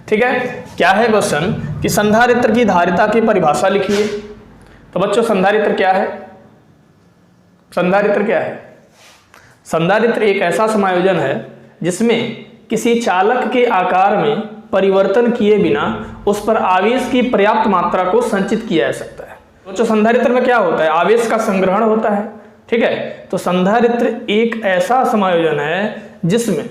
ठीक है, क्या है क्वेश्चन कि संधारित्र की धारिता की परिभाषा लिखिए। तो बच्चों संधारित्र क्या है? संधारित्र क्या है? संधारित्र एक ऐसा समायोजन है जिसमें किसी चालक के आकार में परिवर्तन किए बिना उस पर आवेश की पर्याप्त मात्रा को संचित किया जा सकता है। बच्चों संधारित्र में क्या होता है? आवेश का संग्रहण होता है। ठीक है, तो संधारित्र एक ऐसा समायोजन है जिसमें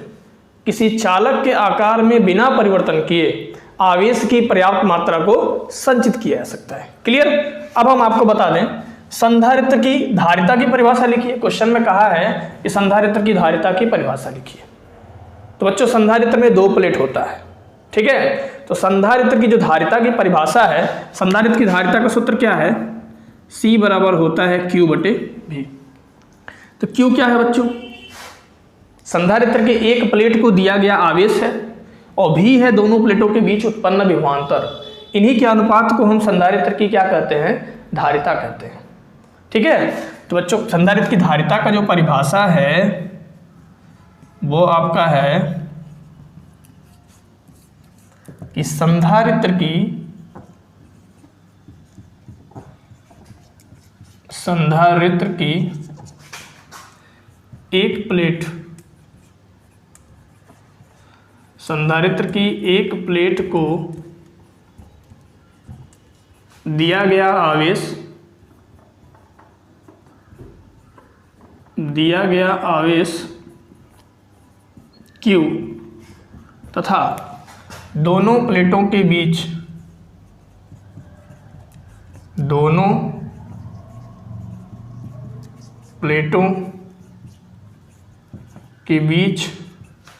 किसी चालक के आकार में बिना परिवर्तन किए आवेश की पर्याप्त मात्रा को संचित किया जा सकता है। क्लियर? अब हम आपको बता दें संधारित्र की धारिता की परिभाषा लिखिए। क्वेश्चन में कहा है कि संधारित्र की धारिता की परिभाषा लिखिए। तो बच्चों संधारित्र में 2 प्लेट होता है। ठीक है, तो संधारित्र की जो धारिता की परिभाषा है, संधारित्र की धारिता का सूत्र क्या है? C बराबर होता है Q/V। तो Q क्या है बच्चों? संधारित्र के एक प्लेट को दिया गया आवेश है और V है दोनों प्लेटों के बीच उत्पन्न विभवांतर। इन्हीं के अनुपात को हम संधारित्र की क्या कहते हैं? धारिता कहते हैं। ठीक है, तो बच्चों संधारित्र की धारिता का जो परिभाषा है वो आपका है कि संधारित्र की एक प्लेट, संधारित्र की एक प्लेट को दिया गया आवेश Q तथा दोनों प्लेटों के बीच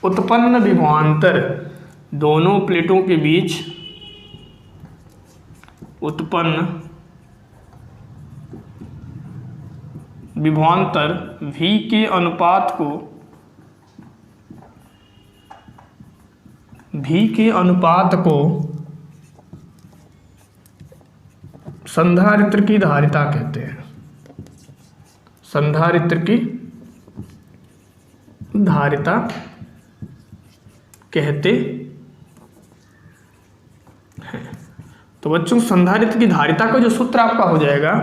उत्पन्न विभवांतर, दोनों प्लेटों के बीच उत्पन्न विभवांतर V के अनुपात को संधारित्र की धारिता कहते हैं। संधारित्र की धारिता कहते हैं। तो बच्चों संधारित्र की धारिता का जो सूत्र आपका हो जाएगा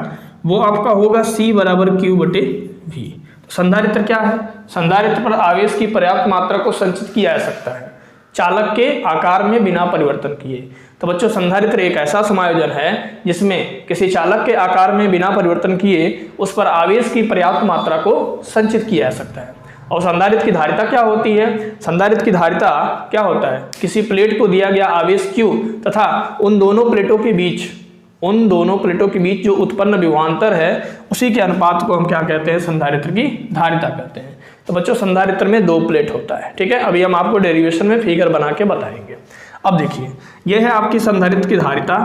वो आपका होगा C बराबर Q/V। तो संधारित्र क्या है? संधारित्र पर आवेश की पर्याप्त मात्रा को संचित किया जा सकता है चालक के आकार में बिना परिवर्तन किए। तो बच्चों संधारित्र एक ऐसा समायोजन है जिसमें किसी चालक के आकार में बिना परिवर्तन किए उस पर आवेश की पर्याप्त मात्रा को संचित किया जा सकता है। और संधारित्र की धारिता क्या होती है? संधारित्र की धारिता क्या होता है? किसी प्लेट को दिया गया आवेश Q तथा उन दोनों प्लेटों के बीच जो उत्पन्न विभवांतर है उसी के अनुपात को हम क्या कहते हैं? संधारित्र की धारिता कहते हैं। तो बच्चों संधारित्र में 2 प्लेट होता है। ठीक है, अभी हम आपको डेरिवेशन में फिगर बना के बताएंगे। अब देखिए यह है आपकी संधारित्र की धारिता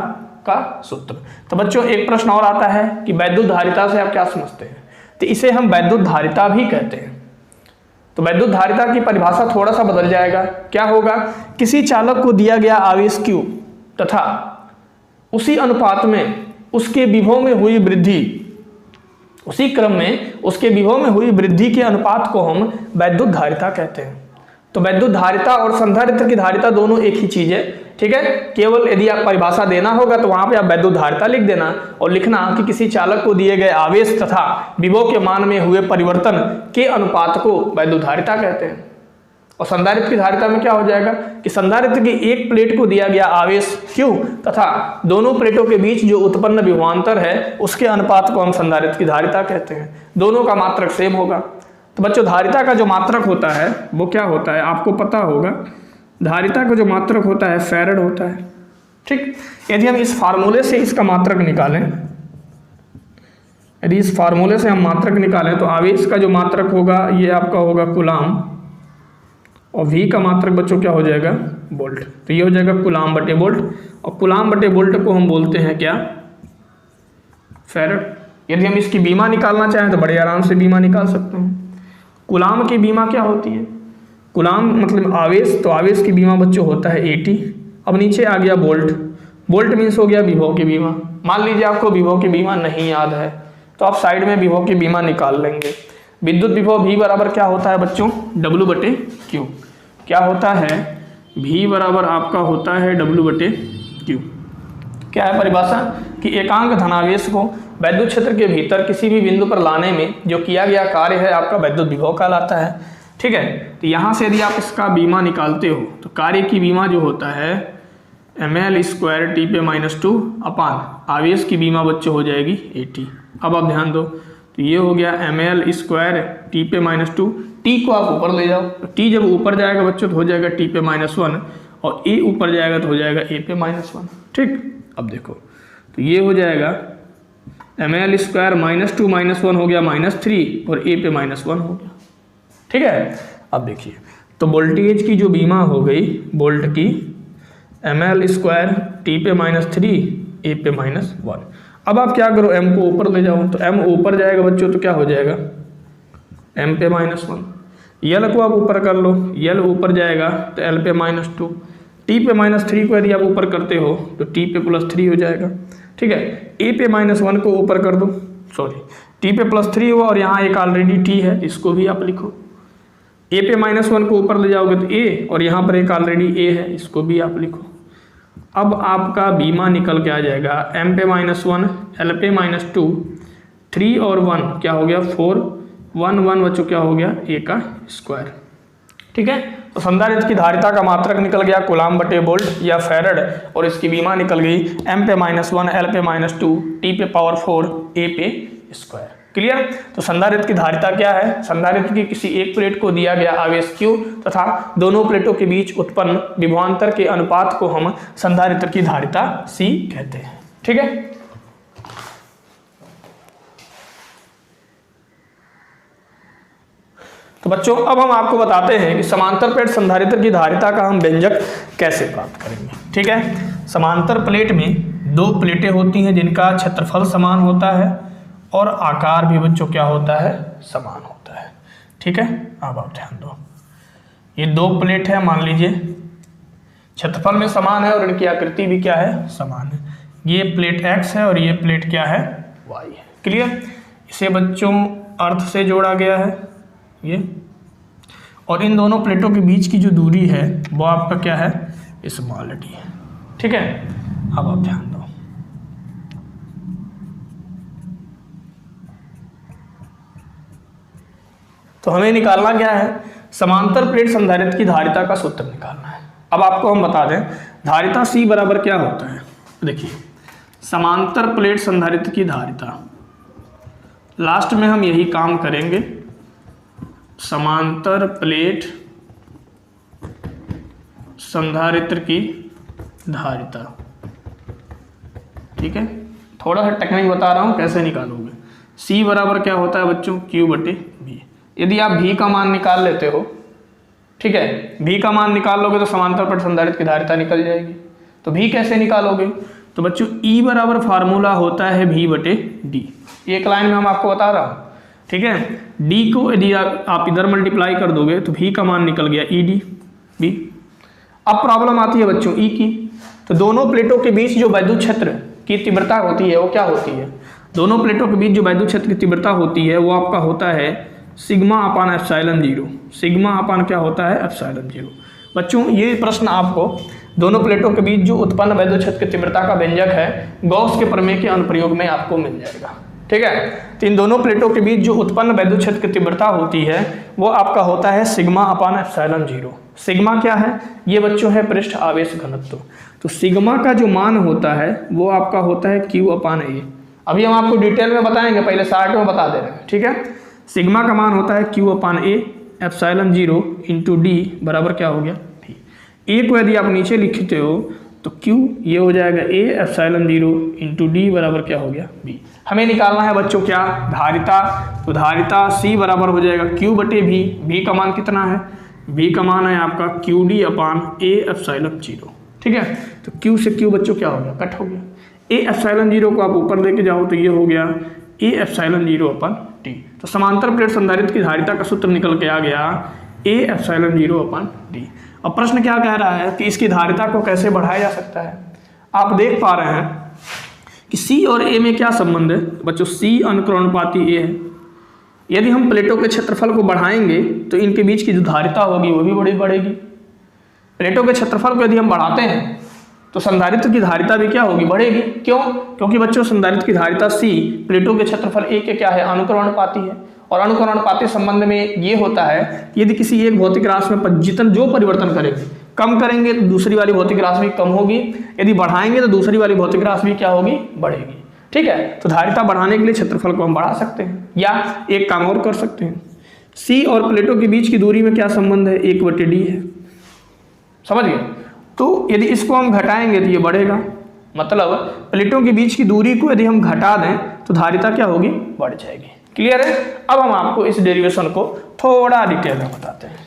का सूत्र। तो बच्चों एक प्रश्न और आता है कि वैद्युत धारिता से आप क्या समझते हैं? तो इसे हम वैद्युत धारिता भी कहते हैं। तो वैद्युत धारिता की परिभाषा थोड़ा सा बदल जाएगा। क्या होगा? किसी चालक को दिया गया आवेश Q तथा उसी अनुपात में उसके विभव में हुई वृद्धि उसी क्रम में उसके विभव में हुई वृद्धि के अनुपात को हम वैद्युत धारिता कहते हैं। तो वैद्युत धारिता और संधारित्र की धारिता दोनों एक ही चीज है, ठीक है। केवल यदि आप परिभाषा देना होगा तो वहां पे आप वैद्युत धारिता लिख देना और लिखना कि किसी चालक को दिए गए आवेश तथा विभव के मान में हुए परिवर्तन के अनुपात को वैद्युत धारिता कहते हैं। और संधारित्र की धारिता में क्या हो जाएगा कि संधारित्र की एक प्लेट को दिया गया आवेश Q तथा दोनों प्लेटों के बीच जो उत्पन्न विभवांतर है उसके अनुपात को हम संधारित्र की धारिता कहते हैं। दोनों का मात्रक सेम होगा। तो बच्चों धारिता का जो मात्रक होता है वो क्या होता है आपको पता होगा। धारिता का जो मात्रक होता है फैरड होता है, ठीक। यदि हम इस फार्मूले से इसका मात्रक निकालें, यदि इस फार्मूले से हम मात्रक निकालें तो आवेश का जो मात्रक होगा ये आपका होगा कूलाम और V का मात्रक बच्चों क्या हो जाएगा वोल्ट। तो ये हो जाएगा कूलाम बटे वोल्ट और कूलाम बटे वोल्ट को हम बोलते हैं क्या फैरड। यदि हम इसकी बीमा निकालना चाहें तो बड़े आराम से बीमा निकाल सकते हैं। कूलाम की बीमा क्या होती है, कूलाम मतलब आवेश, तो आवेश की बीमा बच्चों होता है 80। अब नीचे आ गया वोल्ट, वोल्ट मीन्स हो गया विभव की बीमा। मान लीजिए आपको विभव की बीमा नहीं याद है तो आप साइड में विभव की बीमा निकाल लेंगे। विद्युत विभव V बराबर क्या होता है बच्चों W बटे Q। क्या होता है V बराबर आपका होता है W बटे Q। क्या है परिभाषा कि एकांक धनावेश को वैद्युत क्षेत्र के भीतर किसी भी बिंदु पर लाने में जो किया गया कार्य है आपका वैद्युत विभव कहलाता है, ठीक है। तो यहाँ से यदि आप इसका बीमा निकालते हो तो कार्य की बीमा जो होता है ml स्क्वायर टी पे -2 अपान आवेश की बीमा बच्चों हो जाएगी 80। अब आप ध्यान दो तो ये हो गया ml स्क्वायर टी पे -2, टी को आप ऊपर ले जाओ तो टी जब ऊपर जाएगा बच्चों तो हो जाएगा टी पे -1 और ए ऊपर जाएगा तो हो जाएगा ए पे -1, ठीक। अब देखो तो ये हो जाएगा ml स्क्वायर -2 -1 हो गया -3 और ए पे -1 हो गया, ठीक है। अब देखिए तो वोल्टेज की जो बीमा हो गई वोल्ट की ml स्क्वायर टी पे -3 ए पे -1। अब आप क्या करो m को ऊपर ले जाओ तो m ऊपर जाएगा बच्चों तो क्या हो जाएगा m पे -1। यल को आप ऊपर कर लो, यल ऊपर जाएगा तो l पे -2। t पे -3 को यदि आप ऊपर करते हो तो t पे +3 हो जाएगा, ठीक है। a पे -1 को ऊपर कर दो, सॉरी t पे +3 हुआ और यहाँ एक ऑलरेडी t है इसको भी आप लिखो। a पे -1 को ऊपर ले जाओगे तो a और यहाँ पर एक ऑलरेडी a है इसको भी आप लिखो। अब आपका बीमा निकल के आ जाएगा m पे -1 l पे -2 3 और 1 क्या हो गया 4 1 1 बच्चों क्या हो गया a का स्क्वायर, ठीक है। तो संधारित्र की धारिता का मात्रक निकल गया कूलाम बटे वोल्ट या फैरड और इसकी बीमा निकल गई m पे -1 l पे -2 t पे पावर 4 a पे स्क्वायर। क्लियर। तो संधारित्र की धारिता क्या है, संधारित्र की किसी एक प्लेट को दिया गया आवेश Q तथा दोनों प्लेटों के बीच उत्पन्न विभवांतर के अनुपात को हम संधारित्र की धारिता C कहते हैं, ठीक है। तो बच्चों अब हम आपको बताते हैं कि समांतर प्लेट संधारित्र की धारिता का हम व्यंजक कैसे प्राप्त करेंगे, ठीक है। समांतर प्लेट में दो प्लेटें होती हैं जिनका क्षेत्रफल समान होता है और आकार भी बच्चों क्या होता है समान होता है, ठीक है। अब आप ध्यान दो ये दो प्लेट है, मान लीजिए क्षेत्रफल में समान है और इनकी आकृति भी क्या है समान है। ये प्लेट x है और ये प्लेट क्या है y है। क्लियर। इसे बच्चों अर्थ से जोड़ा गया है ये, और इन दोनों प्लेटों के बीच की जो दूरी है वो आपका क्या है स्मॉल d है, ठीक है। अब आप ध्यान दो तो हमें निकालना क्या है समांतर प्लेट संधारित्र की धारिता का सूत्र निकालना है। अब आपको हम बता दें धारिता C बराबर क्या होता है। देखिए समांतर प्लेट संधारित्र की धारिता, लास्ट में हम यही काम करेंगे। समांतर प्लेट संधारित्र की धारिता, ठीक है। थोड़ा सा टेक्निक बता रहा हूं कैसे निकालोगे। C बराबर क्या होता है बच्चों Q बटे V। यदि आप V का मान निकाल लेते हो, ठीक है, V का मान निकाल लोगे तो समांतर प्लेट संधारित्र की धारिता निकल जाएगी। तो V कैसे निकालोगे तो बच्चों E बराबर फार्मूला होता है V बटे D। एक लाइन में हम आपको बता रहा हूँ, ठीक है। D को यदि आप इधर मल्टीप्लाई कर दोगे तो V का मान निकल गया ED B। अब प्रॉब्लम आती है बच्चों E की। तो दोनों प्लेटों के बीच जो वैद्युत क्षेत्र की तीव्रता होती है वो क्या होती है। दोनों प्लेटों के बीच जो वैद्युत क्षेत्र की तीव्रता होती है वो आपका होता है सिग्मा अपान एप्सिलॉन जीरो। सिग्मा अपान क्या होता है? Epsilon zero. बच्चों ये प्रश्न आपको दोनों प्लेटों के बीच जो उत्पन्न वैद्युत क्षेत्र की तीव्रता का व्यंजक है गॉस के प्रमेय के अनुप्रयोग में आपको मिल जाएगा। ठीक है, तो इन दोनों प्लेटों के बीच जो उत्पन्न वैद्युत क्षेत्र की तीव्रता होती है वो आपका होता है सिग्मा अपान एप्सिलॉन जीरो। सिग्मा क्या है? ये बच्चों है पृष्ठ आवेश घनत्व। तो सिग्मा का जो मान होता है वो आपका होता है क्यू अपान ए। अभी हम आपको डिटेल में बताएंगे, पहले शार्ट में बता दे रहे हैं। ठीक है, सिग्मा का मान होता है Q upon A epsilon zero into D बराबर क्या हो गया? भी। ए को यदि आप नीचे लिखते हो तो क्यू ये हो जाएगा A epsilon zero into D बराबर क्या हो गया? बी। हमें निकालना है बच्चों क्या? धारिता। तो धारिता सी बराबर हो जाएगा क्यू बटे भी। भी का मान कितना है? भी का मान है आपका Q D upon A epsilon zero. ठीक है, तो क्यू से क्यू बच्चों क्या हो गया? कट हो गया। ए एप्सिलॉन जीरो को आप ऊपर लेके जाओ तो ये हो गया A epsilon zero upon T. तो समांतर प्लेट संधारित्र की धारिता का सूत्र निकल के आ गया A epsilon zero upon D. अब प्रश्न क्या कह रहा है कि इसकी धारिता को कैसे बढ़ाया जा सकता है? आप देख पा रहे हैं कि सी और ए में क्या संबंध है बच्चों? सी अनुक्रमणपाती ए है। यदि हम प्लेटों के क्षेत्रफल को बढ़ाएंगे तो इनके बीच की जो धारिता होगी वो भी बढ़ेगी। प्लेटों के क्षेत्रफल को यदि हम बढ़ाते हैं तो संधारित्र की धारिता भी क्या होगी? बढ़ेगी। क्यों? क्योंकि बच्चों संधारित्र की धारिता सी प्लेटों के क्षेत्रफल ए के क्या है? अनुक्रमणपाती है। और अनुक्रमणपाती संबंध में ये होता है यदि किसी एक भौतिक राशि में जितना जो परिवर्तन करेंगे, कम करेंगे तो दूसरी वाली भौतिक राशि भी कम होगी, यदि बढ़ाएंगे तो दूसरी वाली भौतिक राशि भी क्या होगी? बढ़ेगी। ठीक है, तो धारिता बढ़ाने के लिए क्षेत्रफल को हम बढ़ा सकते हैं या एक काम और कर सकते हैं। सी और प्लेटों के बीच की दूरी में क्या संबंध है? 1/d है। समझ गए? तो यदि इसको हम घटाएंगे तो ये बढ़ेगा। मतलब प्लेटों के बीच की दूरी को यदि हम घटा दें तो धारिता क्या होगी? बढ़ जाएगी। क्लियर है? अब हम आपको इस डेरिवेशन को थोड़ा डिटेल में बताते हैं।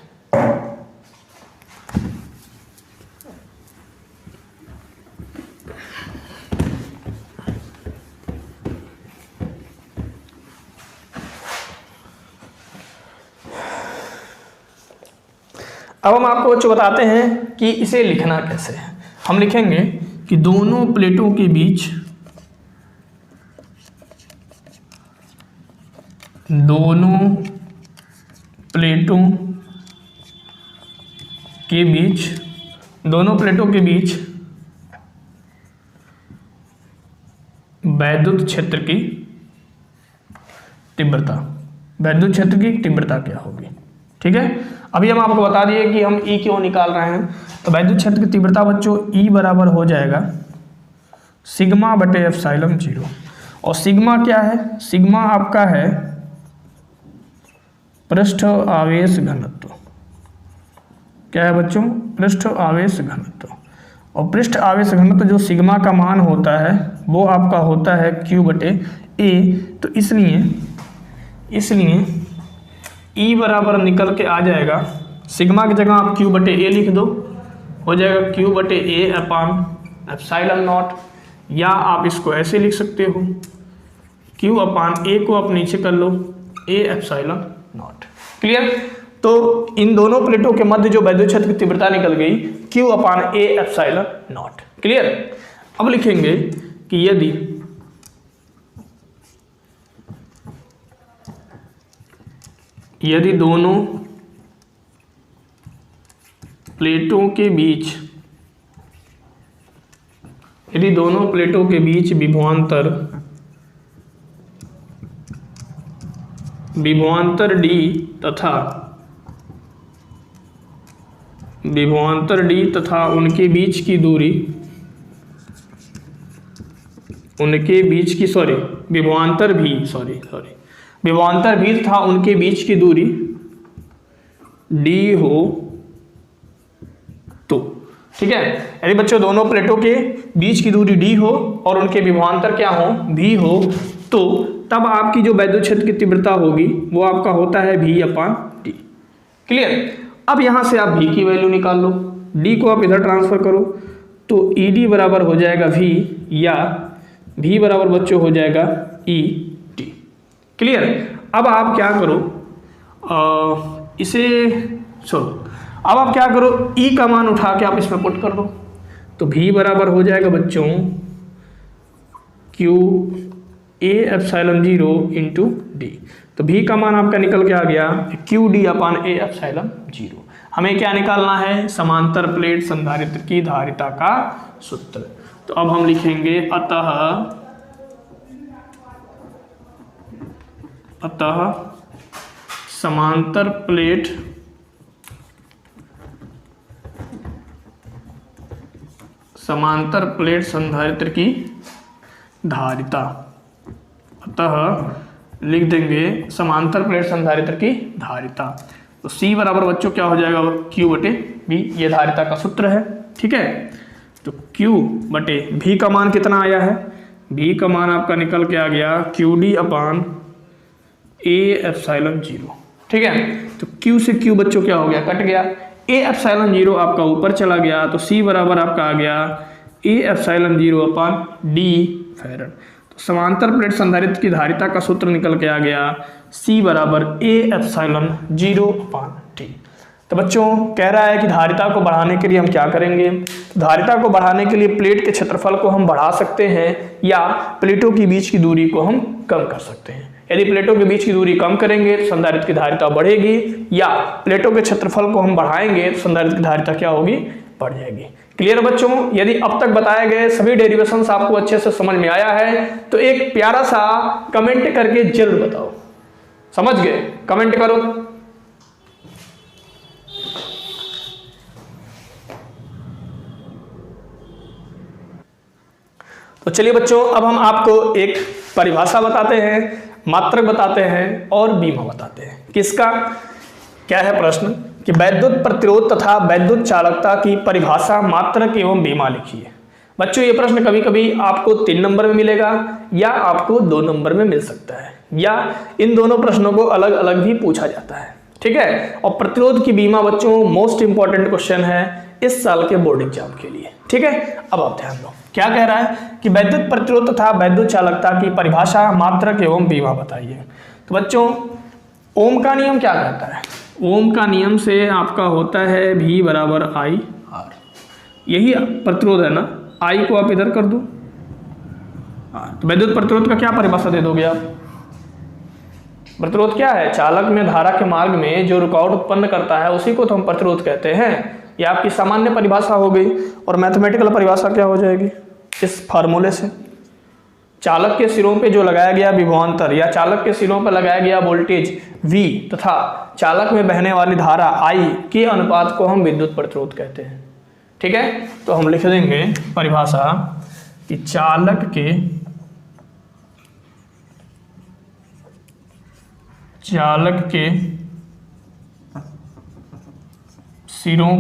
अब हम आपको बच्चों बताते हैं कि इसे लिखना कैसे है। हम लिखेंगे कि दोनों प्लेटों के बीच वैद्युत क्षेत्र की तीव्रता क्या होगी? ठीक है, अभी हम आपको बता दिए कि हम E क्यों निकाल रहे हैं। तो वैद्युत क्षेत्र की तीव्रता बच्चों E बराबर हो जाएगा सिग्मा बटे एप्सिलॉन जीरो। और सिग्मा क्या है? सिग्मा आपका है पृष्ठ आवेश घनत्व। क्या है बच्चों? पृष्ठ आवेश घनत्व। और पृष्ठ आवेश घनत्व जो सिग्मा का मान होता है वो आपका होता है क्यू बटे ए। तो इसलिए E बराबर निकल के आ जाएगा, सिग्मा की जगह आप क्यू बटे ए लिख दो, हो जाएगा क्यू बटे ए अपान एप्सिलॉन नॉट। या आप इसको ऐसे लिख सकते हो क्यू अपान ए को आप नीचे कर लो ए एप्सिलॉन नॉट। क्लियर? तो इन दोनों प्लेटों के मध्य जो वैद्युत क्षेत्र की तीव्रता निकल गई Q upon A epsilon not. Clear? अब लिखेंगे कि यदि दोनों प्लेटों के बीच विभवांतर डी तथा उनके बीच की दूरी विभवांतर भी तथा उनके बीच की दूरी d हो तो, ठीक है, यदि बच्चों दोनों प्लेटों के बीच की दूरी d हो और उनके विभवांतर क्या हो? v हो, तो तब आपकी जो वैद्युत क्षेत्र की तीव्रता होगी वो आपका होता है v अपान डी। क्लियर? अब यहां से आप v की वैल्यू निकाल लो, d को आप इधर ट्रांसफर करो तो ed बराबर हो जाएगा v या v बराबर बच्चों हो जाएगा e t। क्लियर? अब आप क्या करो, अब आप क्या करो, E का मान उठा के आप इसमें पुट कर दो तो V बराबर हो जाएगा बच्चों Q A epsilon 0 into D. तो भी का मान आपका निकल के आ गया Q D upon A epsilon 0। हमें क्या निकालना है? समांतर प्लेट संधारित्र की धारिता का सूत्र। तो अब हम लिखेंगे अतः समांतर प्लेट संधारित्र की धारिता। अतः लिख देंगे समांतर प्लेट संधारित्र की धारिता। तो C बराबर बच्चों क्या हो जाएगा? Q बटे B, ये धारिता का सूत्र है। ठीक है, तो Q बटे V का मान कितना आया है? V का मान आपका निकल के आ गया QD अपान A एप्सिलॉन 0। ठीक है, तो Q से Q बच्चों क्या हो गया? कट गया। A एप्सिलॉन 0 आपका ऊपर चला गया, तो C बराबर आपका आ गया A epsilon 0 upon D farad. तो समांतर प्लेट संधारित्र की धारिता का सूत्र निकल के आ गया C बराबर A एप्सिलॉन 0 अपान D। तो बच्चों कह रहा है कि धारिता को बढ़ाने के लिए हम क्या करेंगे? धारिता को बढ़ाने के लिए प्लेट के क्षेत्रफल को हम बढ़ा सकते हैं या प्लेटों के बीच की दूरी को हम कम कर सकते हैं। यदि प्लेटों के बीच की दूरी कम करेंगे तो संधारित्र की धारिता बढ़ेगी, या प्लेटों के क्षेत्रफल को हम बढ़ाएंगे तो संधारित्र की धारिता क्या होगी? बढ़ जाएगी। क्लियर बच्चों? यदि अब तक बताए गए सभी डेरिवेशंस आपको अच्छे से समझ में आया है तो एक प्यारा सा कमेंट करके जरूर बताओ। समझ गए? कमेंट करो। तो चलिए बच्चों, अब हम आपको एक परिभाषा बताते हैं, मात्रक बताते हैं और बीमा बताते हैं। किसका? क्या है प्रश्न कि वैद्युत प्रतिरोध तथा वैद्युत चालकता की परिभाषा, मात्रक एवं बीमा लिखिए। बच्चों ये प्रश्न कभी कभी आपको 3 नंबर में मिलेगा या आपको 2 नंबर में मिल सकता है, या इन दोनों प्रश्नों को अलग अलग भी पूछा जाता है। ठीक है, और प्रतिरोध की बीमा बच्चों मोस्ट इंपॉर्टेंट क्वेश्चन है इस साल के बोर्ड एग्जाम के लिए। ठीक है, अब आप ध्यान दो क्या कह रहा है कि वैद्युत प्रतिरोध तथा वैद्युत चालकता की परिभाषा, मात्रक एवं बीमा बताइए। तो बच्चों ओम का नियम क्या कहता है? ओम का नियम से आपका होता है V बराबर I R। यही प्रतिरोध है ना, I को आप इधर कर दो। तो वैद्युत प्रतिरोध का क्या परिभाषा दे दोगे आप? प्रतिरोध क्या है? चालक में धारा के मार्ग में जो रुकावट उत्पन्न करता है उसी को तो हम प्रतिरोध कहते हैं। ये आपकी सामान्य परिभाषा हो गई। और मैथमेटिकल परिभाषा क्या हो जाएगी? इस फार्मूले से चालक के सिरों पे जो लगाया गया विभवांतर या चालक के सिरों पर लगाया गया वोल्टेज V तथा चालक में बहने वाली धारा I के अनुपात को हम विद्युत प्रतिरोध कहते हैं। ठीक है, तो हम लिख देंगे परिभाषा कि चालक के सिरों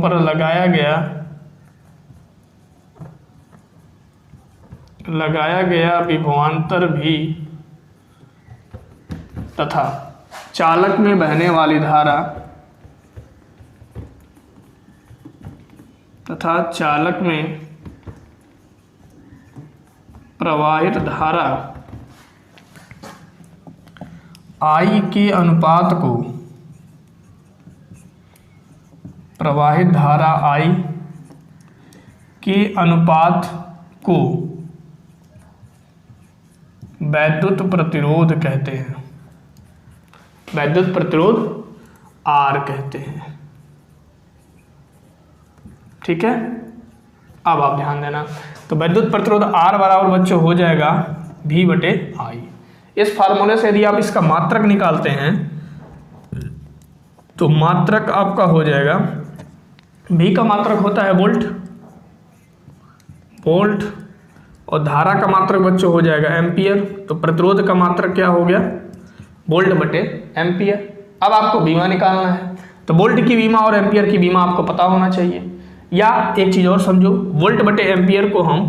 पर लगाया गया विभवांतर भी तथा चालक में बहने वाली धारा तथा चालक में प्रवाहित धारा I के अनुपात को, प्रवाहित धारा I के अनुपात को वैद्युत प्रतिरोध कहते हैं। वैद्युत प्रतिरोध R कहते हैं। ठीक है, अब आप ध्यान देना। तो वैद्युत प्रतिरोध R बराबर बच्चों हो जाएगा V बटे I। इस फार्मूले से यदि आप इसका मात्रक निकालते हैं तो मात्रक आपका हो जाएगा, V का मात्रक होता है वोल्ट और धारा का मात्रक बच्चों हो जाएगा एम्पियर। तो प्रतिरोध का मात्रक क्या हो गया? वोल्ट बटे एम्पियर। अब आपको बीमा निकालना है, तो वोल्ट की बीमा और एम्पियर की बीमा आपको पता होना चाहिए। या एक चीज़ और समझो, वोल्ट बटे एम्पियर को हम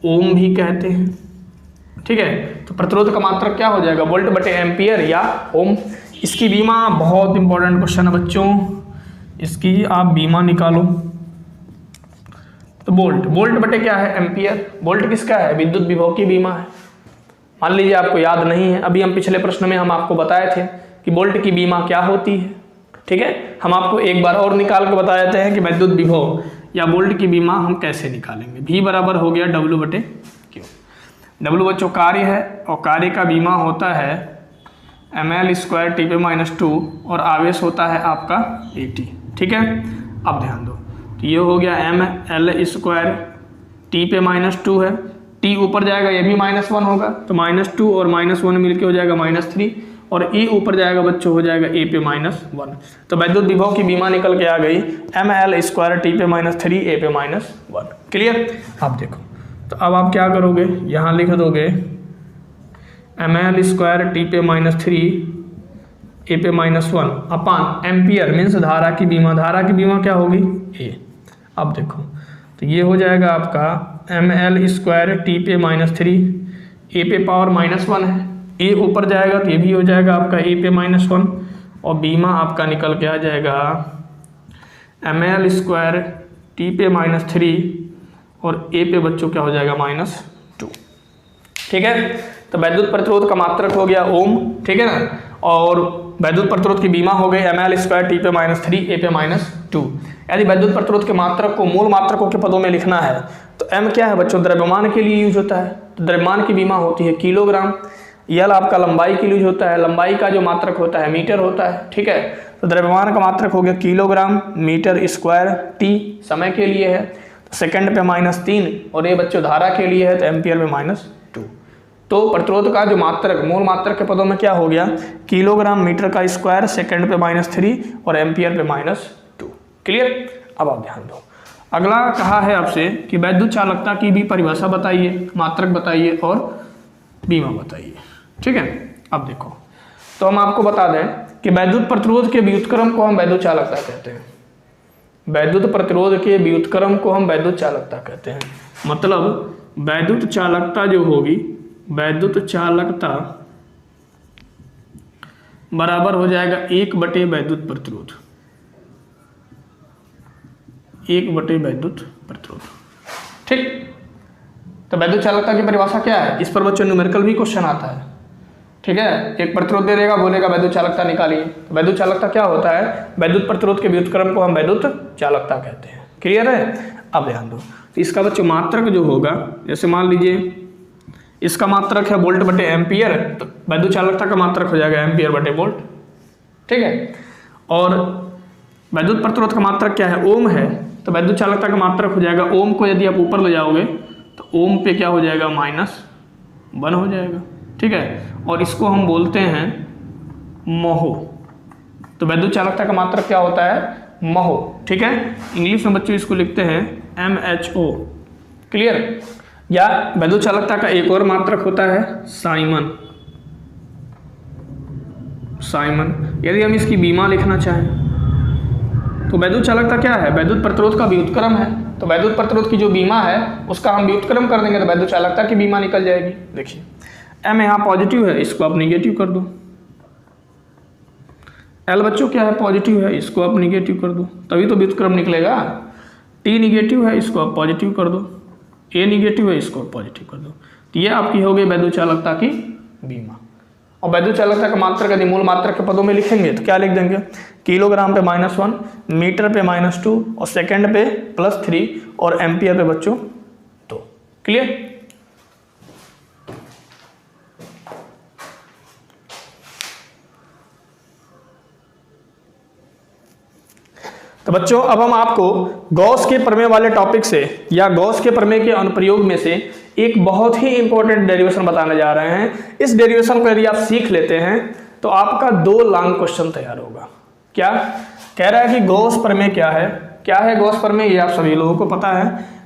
ओम भी कहते हैं। ठीक है, तो प्रतिरोध का मात्रक क्या हो जाएगा? वोल्ट बटे एम्पियर या ओम। इसकी बीमा बहुत इंपॉर्टेंट क्वेश्चन है बच्चों, इसकी आप बीमा निकालो। तो वोल्ट बटे क्या है? एम्पियर। वोल्ट किसका है? विद्युत विभव की बीमा है। मान लीजिए आपको याद नहीं है, अभी हम पिछले प्रश्न में हम आपको बताए थे कि वोल्ट की बीमा क्या होती है। ठीक है, हम आपको एक बार और निकाल के बता देते हैं कि विद्युत विभव या बोल्ट की बीमा हम कैसे निकालेंगे। भी बराबर हो गया W/Q। W बच्चों कार्य है और कार्य का बीमा होता है ml² T/-2 और आवेश होता है आपका AT। ठीक है, अब ध्यान दो, तो ये हो गया ml² T/-2 है, T ऊपर जाएगा ये भी -1 होगा, तो -2 और -1 मिलके हो जाएगा -3 और E ऊपर जाएगा बच्चों हो जाएगा A/-1। तो वैद्युत विभव की बीमा निकल के आ गई ml² T/-3 A/-1। क्लियर। अब देखो, तो अब आप क्या करोगे, यहाँ लिख दोगे ml² T/-3 A/-1 अपान एम्पियर मीन्स धारा की बीमा। धारा की बीमा क्या होगी A। अब देखो, तो ये हो जाएगा आपका ml² T/-3 A/-1 है, A ऊपर जाएगा तो ये भी हो जाएगा आपका A/-1 और बीमा आपका निकल के आ जाएगा ml² T/-3 और A पे बच्चों क्या हो जाएगा -2। ठीक है, तो वैद्युत प्रतिरोध का मात्रक हो गया ओम। ठीक है ना, और वैद्युत प्रतिरोध की बीमा हो गई ml² T/-3 A/-2। यदि वैद्युत प्रतिरोध के मात्रक को मूल मात्रकों के पदों में लिखना है तो m क्या है बच्चों, द्रव्यमान के लिए यूज होता है, तो द्रव्यमान की बीमा होती है किलोग्राम। L आपका लंबाई के लिए यूज होता है, लंबाई का जो मात्रक होता है मीटर होता है। ठीक है, तो द्रव्यमान का मात्रक हो गया किलोग्राम मीटर स्क्वायर, T समय के लिए है तो सेकंड पे -3 और ये बच्चों धारा के लिए है तो एम्पियर में -2। तो प्रतिरोध का जो मात्रक मूल मात्रक के पदों में क्या हो गया, किलोग्राम मीटर का स्क्वायर, सेकंड पे -3 और एम्पियर पे -2। क्लियर। अब आप ध्यान दो, अगला कहा है आपसे कि वैद्युत चालकता की भी परिभाषा बताइए, मात्रक बताइए और बीमा बताइए। ठीक है, अब देखो, तो हम आपको बता दें कि वैद्युत प्रतिरोध के व्युत्क्रम को हम वैद्युत चालकता कहते हैं। वैद्युत प्रतिरोध के व्युत्क्रम को हम वैद्युत चालकता कहते हैं। मतलब वैद्युत चालकता जो होगी, वैद्युत चालकता बराबर हो जाएगा 1/, वैद्युत प्रतिरोध, 1/, वैद्युत प्रतिरोध। ठीक, तो वैद्युत चालकता की परिभाषा क्या है, इस पर बच्चों न्यूमेरिकल भी क्वेश्चन आता है। ठीक है, एक प्रतिरोध दे देगा, बोलेगा वैद्युत चालकता निकालिए। तो वैद्युत चालकता क्या होता है, वैद्युत प्रतिरोध के व्युत्क्रम को हम वैद्युत चालकता कहते हैं। क्लियर है। अब ध्यान दो, तो इसका बच्चों मात्रक जो होगा, जैसे मान लीजिए इसका मात्रक है वोल्ट/एम्पियर, तो वैद्युत चालकता का मात्रक हो जाएगा एम्पियर/वोल्ट। ठीक है, और वैद्युत प्रतिरोध का मात्रक क्या है, ओम है, तो वैद्युत चालकता का मात्रक हो जाएगा ओम को यदि आप ऊपर ले जाओगे तो ओम पे क्या हो जाएगा -1 हो जाएगा। ठीक है, और इसको हम बोलते हैं महो। तो वैद्युत चालकता का मात्रक क्या होता है, महो। ठीक है, इंग्लिश में बच्चों इसको लिखते हैं MHO। क्लियर। या वैद्युत चालकता का एक और मात्रक होता है साइमन। यदि हम इसकी बीमा लिखना चाहें तो वैद्युत चालकता क्या है, वैद्युत प्रतिरोध का व्युत्क्रम है, तो वैद्युत प्रतिरोध की जो बीमा है उसका हम व्युत्क्रम कर देंगे तो वैद्युत चालकता की बीमा निकल जाएगी। देखिए M यहाँ पॉजिटिव है, इसको आप निगेटिव कर दो। L बच्चों क्या है, पॉजिटिव है, इसको आप निगेटिव कर दो, तभी तो व्युत्क्रम निकलेगा। T निगेटिव है, इसको आप पॉजिटिव कर दो। A निगेटिव है, इसको आप पॉजिटिव कर दो। तो ये आपकी हो गई वैद्युत चालकता की बीमा। और वैद्युत चालकता का मात्रक यदि मूल मात्रक के पदों में लिखेंगे तो क्या लिख देंगे, किलोग्राम पे -1, मीटर पे -2 और सेकंड पे +3 और एम्पियर पे बच्चों 2। क्लियर। तो बच्चों अब हम आपको गॉस के प्रमेय वाले टॉपिक से या गॉस के प्रमेय के अनुप्रयोग में से एक बहुत ही इंपॉर्टेंट डेरिवेशन बताने जा रहे हैं। इस डेरिवेशन को यदि आप सीख लेते हैं तो आपका 2 लॉन्ग क्वेश्चन तैयार होगा। क्या कह रहा है कि गॉस प्रमेय क्या है गॉस प्रमेय, ये आप सभी लोगों को पता है।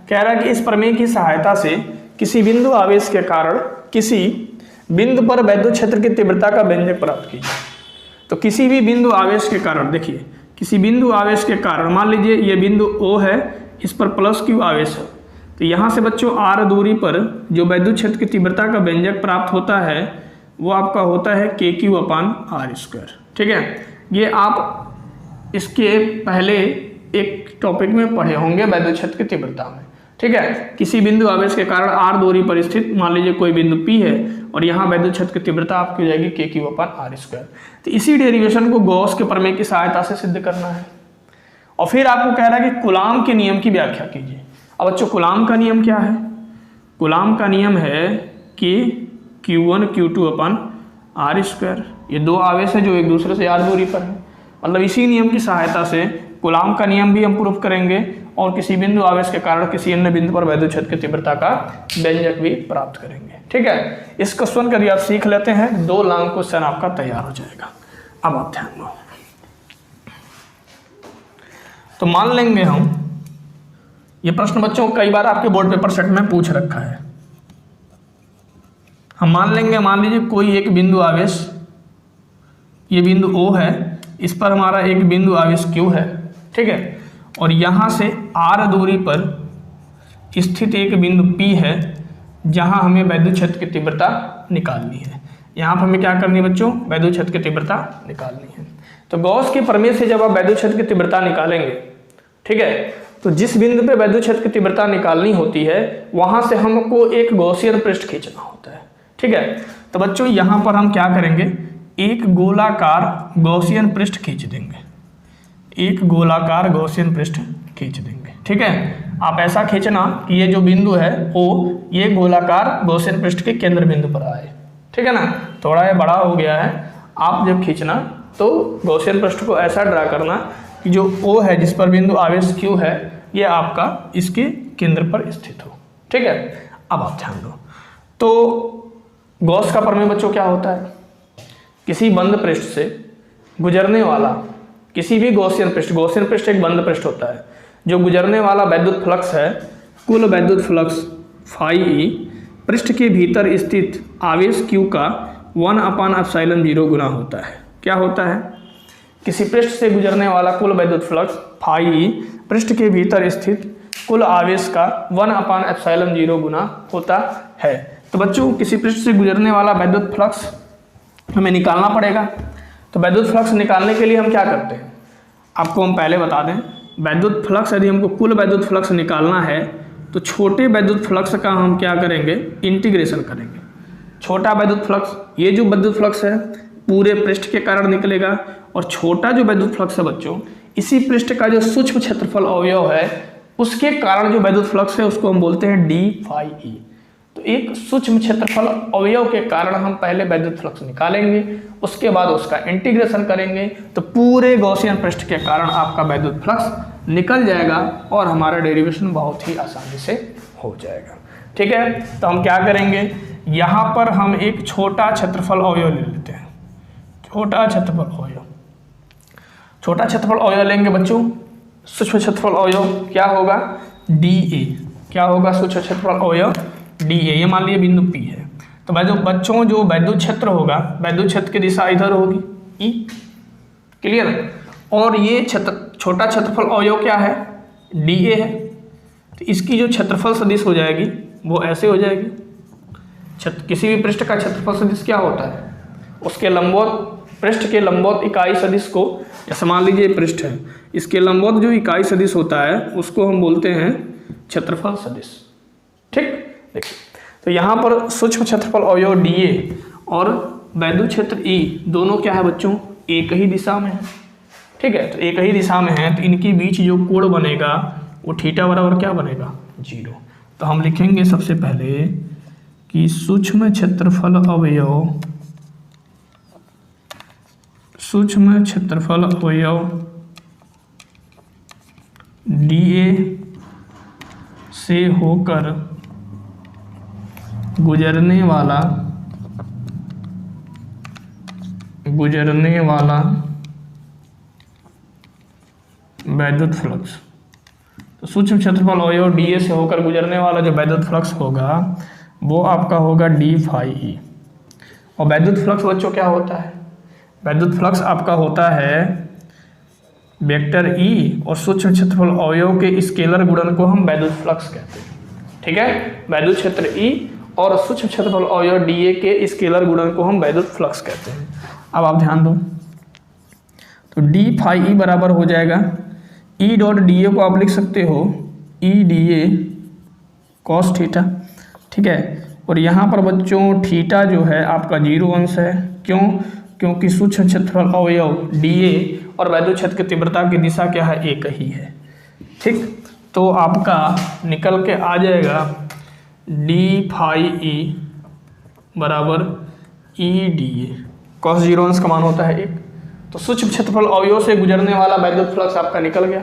कह रहा है कि इस प्रमेय की सहायता से किसी बिंदु आवेश के कारण किसी बिंदु पर वैद्युत क्षेत्र की तीव्रता का व्यंजक प्राप्त कीजिए। तो किसी भी बिंदु आवेश के कारण, देखिए किसी बिंदु आवेश के कारण, मान लीजिए ये बिंदु O है, इस पर +Q आवेश है, तो यहाँ से बच्चों R दूरी पर जो वैद्युत क्षेत्र की तीव्रता का व्यंजक प्राप्त होता है वो आपका होता है KQ/R²। ठीक है, ये आप इसके पहले एक टॉपिक में पढ़े होंगे वैद्युत क्षेत्र की तीव्रता में। ठीक है, किसी बिंदु आवेश के कारण R दूरी पर स्थित मान लीजिए कोई बिंदु P है और यहाँ वैद्युत क्षेत्र की तीव्रता आपकी हो जाएगी KQ/R²। तो इसी डेरिवेशन को गॉस के प्रमेय की सहायता से सिद्ध करना है। और फिर आपको कह रहा है कि कूलाम के नियम की व्याख्या कीजिए। अब बच्चों कूलाम का नियम क्या है? कूलाम का नियम है कि Q1 Q2 अपन R²। ये दो आवेश है जो एक दूसरे से r दूरी पर है, मतलब इसी नियम की सहायता से कूलाम का नियम भी हम प्रूफ करेंगे और किसी बिंदु आवेश के कारण किसी अन्य बिंदु पर वैद्युत क्षेत्र की तीव्रता का व्यंजक भी प्राप्त करेंगे। ठीक है, इस क्वेश्चन का यदि आप सीख लेते हैं 2 लॉन्ग क्वेश्चन आपका तैयार हो जाएगा। अब आप ध्यान दो, तो मान लेंगे हम, ये प्रश्न बच्चों कई बार आपके बोर्ड पेपर सेट में पूछ रखा है। हम मान लेंगे, मान लीजिए कोई एक बिंदु आवेश, ये बिंदु O है, इस पर हमारा एक बिंदु आवेश Q है। ठीक है, और यहाँ से r दूरी पर स्थित एक बिंदु P है जहाँ हमें वैद्युत क्षेत्र की तीव्रता निकालनी है। यहाँ पर हमें क्या करनी है बच्चों? वैद्युत क्षेत्र की तीव्रता निकालनी है। तो गॉस के प्रमेय से जब आप वैद्युत क्षेत्र की तीव्रता निकालेंगे, ठीक है, तो जिस बिंदु पे वैद्युत क्षेत्र की तीव्रता निकालनी होती है वहाँ से हमको एक गॉसियन पृष्ठ खींचना होता है। ठीक है, तो बच्चों यहाँ पर हम क्या करेंगे? एक गोलाकार गॉसियन पृष्ठ खींच देंगे, एक गोलाकार गॉसियन पृष्ठ खींच देंगे। ठीक है, आप ऐसा खींचना कि ये जो बिंदु है O, ये गोलाकार गॉसियन पृष्ठ के केंद्र बिंदु पर आए। ठीक है ना, थोड़ा ये बड़ा हो गया है, आप जब खींचना तो गॉसियन पृष्ठ को ऐसा ड्रा करना कि जो O है, जिस पर बिंदु आवेश Q है, ये आपका इसके केंद्र पर स्थित हो। ठीक है, अब आप ध्यान दो, तो गॉस का प्रमेय बच्चों क्या होता है? किसी बंद पृष्ठ से गुजरने वाला किसी भी गॉसियन पृष्ठ एक बंद पृष्ठ होता है, जो गुजरने वाला वैद्युत फ्लक्स है, कुल वैद्युत फ्लक्स φe पृष्ठ के भीतर स्थित आवेश Q का 1/ε0 गुना होता है। क्या होता है? किसी पृष्ठ से गुजरने वाला कुल वैद्युत फ्लक्स φe पृष्ठ के भीतर स्थित कुल आवेश का 1/ε0 गुना होता है। तो बच्चों किसी पृष्ठ से गुजरने वाला वैद्युत फ्लक्स हमें निकालना पड़ेगा। तो वैद्युत फ्लक्स निकालने के लिए हम क्या करते हैं, आपको हम पहले बता दें। वैद्युत फ्लक्स, यदि हमको कुल वैद्युत फ्लक्स निकालना है तो छोटे वैद्युत फ्लक्स का हम क्या करेंगे? इंटीग्रेशन करेंगे। छोटा वैद्युत फ्लक्स, ये जो वैद्युत फ्लक्स है पूरे पृष्ठ के कारण निकलेगा, और छोटा जो वैद्युत फ्लक्स है बच्चों, इसी पृष्ठ का जो सूक्ष्म क्षेत्रफल अवयव है उसके कारण जो वैद्युत फ्लक्स है उसको हम बोलते हैं d∅e। तो एक सूक्ष्म क्षेत्रफल अवयव के कारण हम पहले वैद्युत फ्लक्स निकालेंगे, उसके बाद उसका इंटीग्रेशन करेंगे, तो पूरे गॉसियन पृष्ठ के कारण आपका वैद्युत फ्लक्स निकल जाएगा और हमारा डेरिवेशन बहुत ही आसानी से हो जाएगा। ठीक है, तो हम क्या करेंगे, यहाँ पर हम एक छोटा क्षेत्रफल अवयव ले लेते हैं। छोटा क्षेत्रफल अवयव, छोटा क्षेत्रफल अवयव लेंगे बच्चों। सूक्ष्म क्षेत्रफल अवयव क्या होगा? dA। क्या होगा सूक्ष्म क्षेत्रफल अवयव? dA। ये मान लिया बिंदु P है, तो बच्चों जो वैद्युत क्षेत्र होगा, वैद्युत क्षेत्र की दिशा इधर होगी E। क्लियर? और ये छोटा क्षेत्रफल अवयव क्या है? dA है। तो इसकी जो क्षेत्रफल सदिश हो जाएगी वो ऐसे हो जाएगी। किसी भी पृष्ठ का क्षेत्रफल सदिश क्या होता है? उसके लंबवत, पृष्ठ के लंबवत इकाई सदिश को, जैसे मान लीजिए पृष्ठ है, इसके लंबवत जो इकाई सदिश होता है उसको हम बोलते हैं क्षेत्रफल सदिश। ठीक, देखिए, तो यहाँ पर सूक्ष्म क्षेत्रफल अवयव dA और वैद्युत क्षेत्र E दोनों क्या है बच्चों? एक ही दिशा में है। ठीक है, तो एक ही दिशा में है, तो इनके बीच जो कोण बनेगा वो थीटा बराबर क्या बनेगा? 0। तो हम लिखेंगे सबसे पहले कि सूक्ष्म क्षेत्रफल अवयव, सूक्ष्म क्षेत्रफल अवयव dA से होकर गुजरने वाला वैद्युत फ्लक्स। तो सूक्ष्म क्षेत्रफल अवयव dA से होकर गुजरने वाला जो वैद्युत फ्लक्स होगा वो आपका होगा d∅e। और वैद्युत फ्लक्स बच्चों क्या होता है? वैद्युत फ्लक्स आपका होता है वेक्टर E और सूक्ष्म क्षेत्रफल अवयव के स्केलर गुणन को हम वैद्युत फ्लक्स कहते हैं। ठीक है, वैद्युत क्षेत्र E और सूक्ष्म क्षेत्रफल अवयव dA के स्केलर गुणन को हम वैद्युत फ्लक्स कहते हैं। अब आप ध्यान दो, तो d∅e बराबर हो जाएगा E डॉट dA को आप लिख सकते हो E dA cos थीटा। ठीक है, और यहाँ पर बच्चों थीटा जो है आपका 0 अंश है। क्यों? क्योंकि सूक्ष्म क्षेत्रफल अवयव dA और वैद्युत क्षेत्र की तीव्रता की दिशा क्या है, एक ही है। ठीक, तो आपका निकल के आ जाएगा डी फाई ई बराबर E D A, cos zero अंश का मान होता है 1। तो सूक्ष्म क्षेत्रफल अवयव से गुजरने वाला वैद्युत फ्लक्स आपका निकल गया।